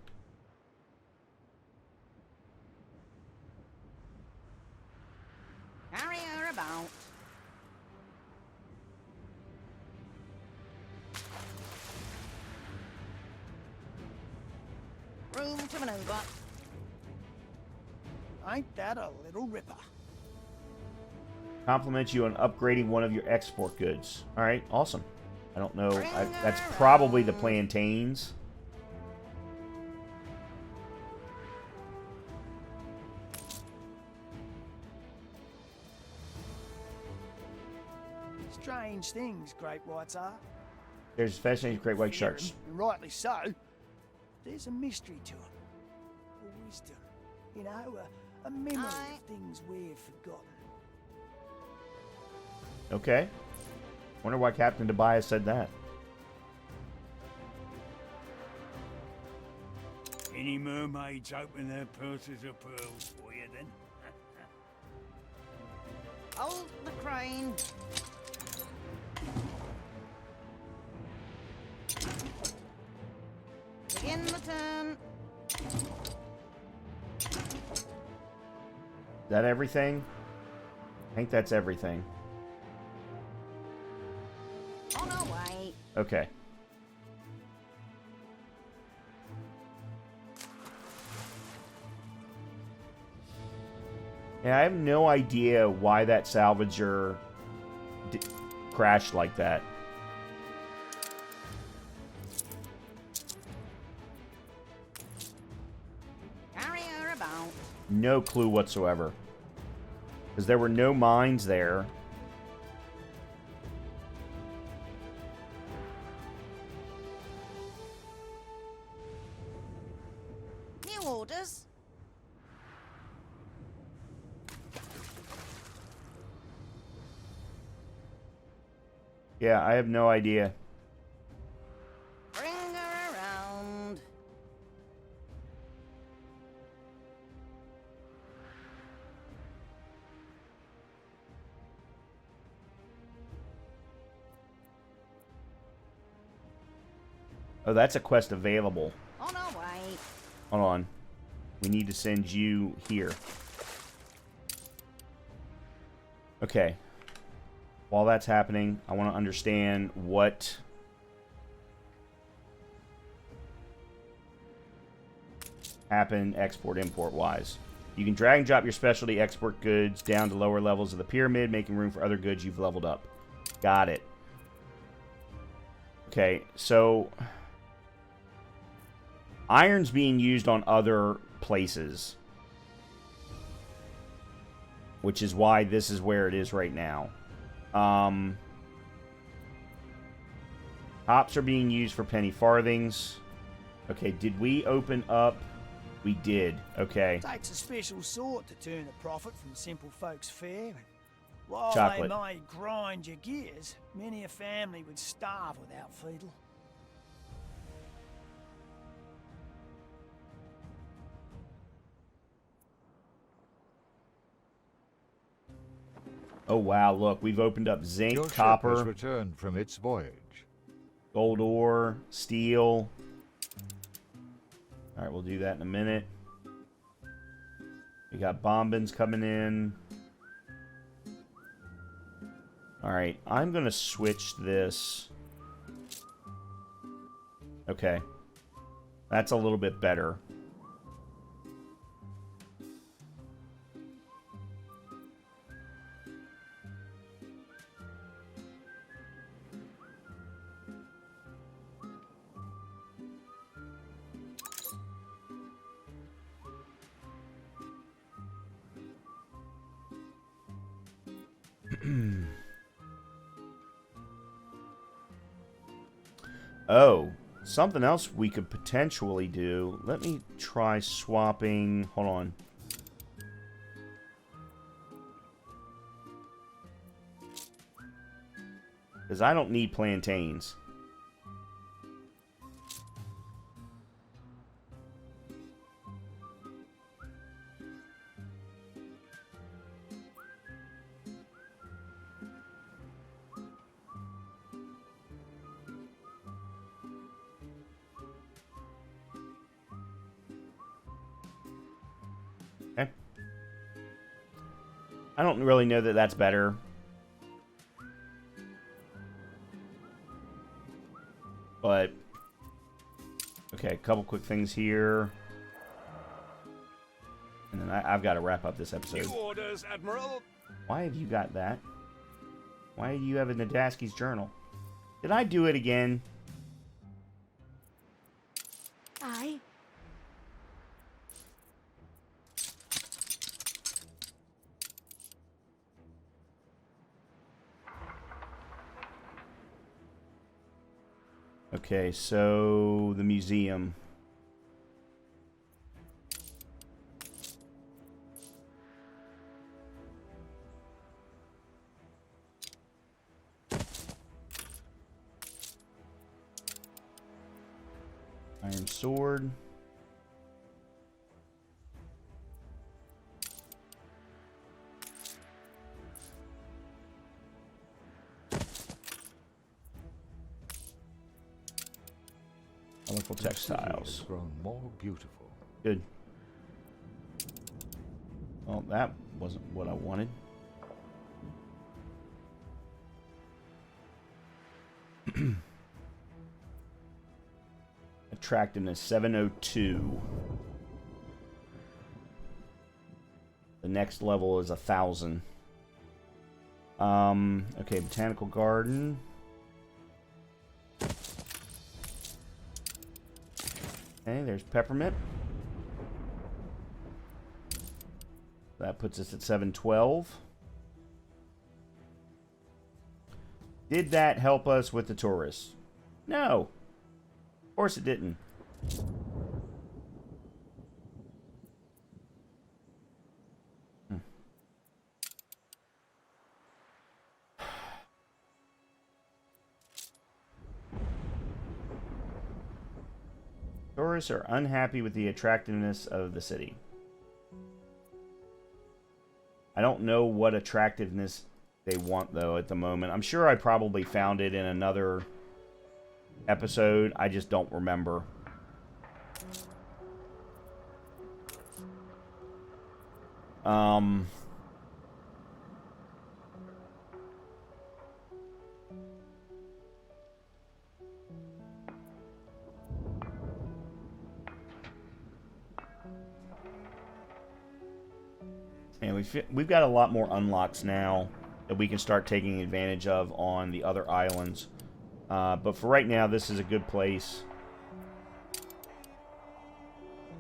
Carry her about. Room to maneuver. Ain't that a little ripper? Compliment you on upgrading one of your export goods. All right, awesome. I don't know. That's probably the plantains. Strange things great whites are. There's fascinating great white sharks. And rightly so. There's a mystery to them. A wisdom. You know, a memory of things we've forgotten. Okay. Wonder why Captain Tobias said that. Any mermaids open their purses of pearls for you then? Hold the crane. Begin the turn. Is that everything? I think that's everything. On our way. Okay. Yeah, I have no idea why that salvager crashed like that. Carry her about. No clue whatsoever. Because there were no mines there. New orders. Yeah, I have no idea. Bring her around. Oh, that's a quest available. On our way. Hold on. We need to send you here. Okay. While that's happening, I want to understand what... happened export-import wise. You can drag and drop your specialty export goods down to lower levels of the pyramid, making room for other goods you've leveled up. Got it. Okay, so... iron's being used on other places. Which is why this is where it is right now. Hops are being used for penny farthings. Okay, did we open up... We did. Okay. Takes a special sort to turn a profit from simple folks' fare. And while Chocolate. they may grind your gears, many a family would starve without Feedle. Oh wow, look, we've opened up zinc, Your ship copper, has returned from its voyage. gold ore, steel. Alright, we'll do that in a minute. We got bombins coming in. Alright, I'm going to switch this. Okay. That's a little bit better. Oh, something else we could potentially do. Let me try swapping. Hold on. Because I don't need plantains. Okay. I don't really know that that's better. But, okay, a couple quick things here. And then I've got to wrap up this episode. New orders, Admiral. Why have you got that? Why do you have a Nadaski's journal? Did I do it again? Aye. Okay, so the museum. Iron sword. Colorful textiles. Has grown more beautiful. Good. Well, that wasn't what I wanted. Attractiveness 702. The next level is 1,000. Okay, Botanical Garden. Okay, there's Peppermint. That puts us at 712. Did that help us with the tourists? No. Of course it didn't. Tourists are unhappy with the attractiveness of the city. I don't know what attractiveness they want, though, at the moment. I'm sure I probably found it in another episode. I just don't remember. And we've got a lot more unlocks now that we can start taking advantage of on the other islands. But for right now, this is a good place.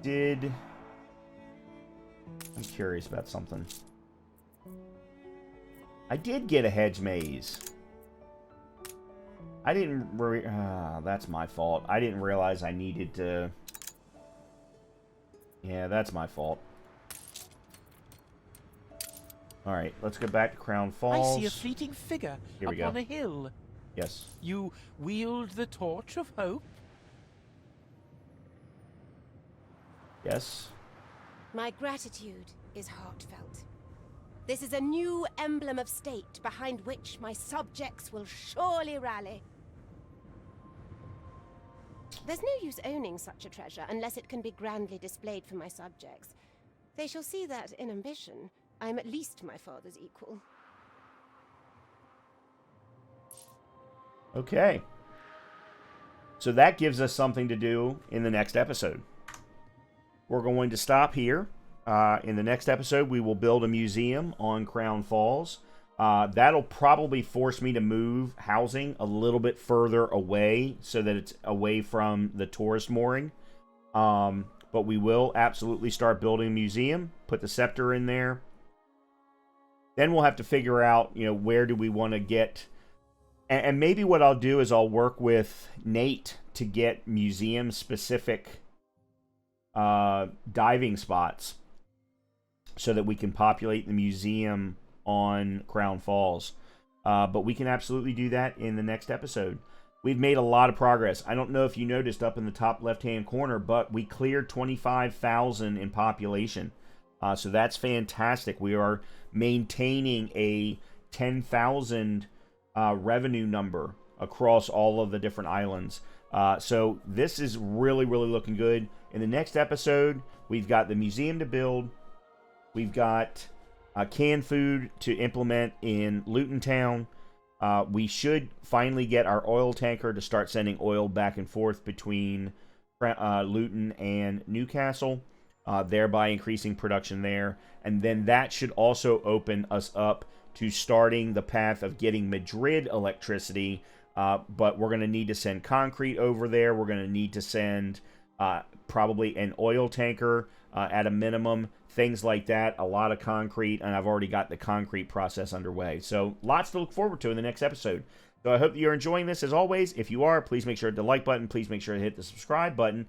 I'm curious about something. I did get a hedge maze. I didn't... that's my fault. I didn't realize I needed to... Yeah, that's my fault. Alright, let's go back to Crown Falls. I see a fleeting figure upon a hill. Yes. You wield the torch of hope? Yes. My gratitude is heartfelt. This is a new emblem of state behind which my subjects will surely rally. There's no use owning such a treasure unless it can be grandly displayed for my subjects. They shall see that, in ambition, I am at least my father's equal. Okay. So that gives us something to do in the next episode. We're going to stop here. In the next episode, we will build a museum on Crown Falls. That'll probably force me to move housing a little bit further away so that it's away from the tourist mooring. But we will absolutely start building a museum, put the scepter in there. Then we'll have to figure out, you know, where do we want to get... And maybe what I'll do is I'll work with Nate to get museum-specific diving spots so that we can populate the museum on Crown Falls. But we can absolutely do that in the next episode. We've made a lot of progress. I don't know if you noticed up in the top left-hand corner, but we cleared 25,000 in population. So that's fantastic. We are maintaining a 10,000 revenue number across all of the different islands. So this is really, really looking good. In the next episode, we've got the museum to build. We've got canned food to implement in Luton Town. We should finally get our oil tanker to start sending oil back and forth between Luton and Newcastle, thereby increasing production there. And then that should also open us up to starting the path of getting Madrid electricity. But we're going to need to send concrete over there. We're going to need to send probably an oil tanker at a minimum. Things like that, a lot of concrete, and I've already got the concrete process underway. So lots to look forward to in the next episode. So I hope that you're enjoying this as always. If you are, please make sure to hit the like button. Please make sure to hit the subscribe button.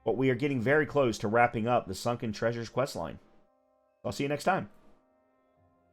But we are getting very close to wrapping up the Sunken Treasures questline. I'll see you next time.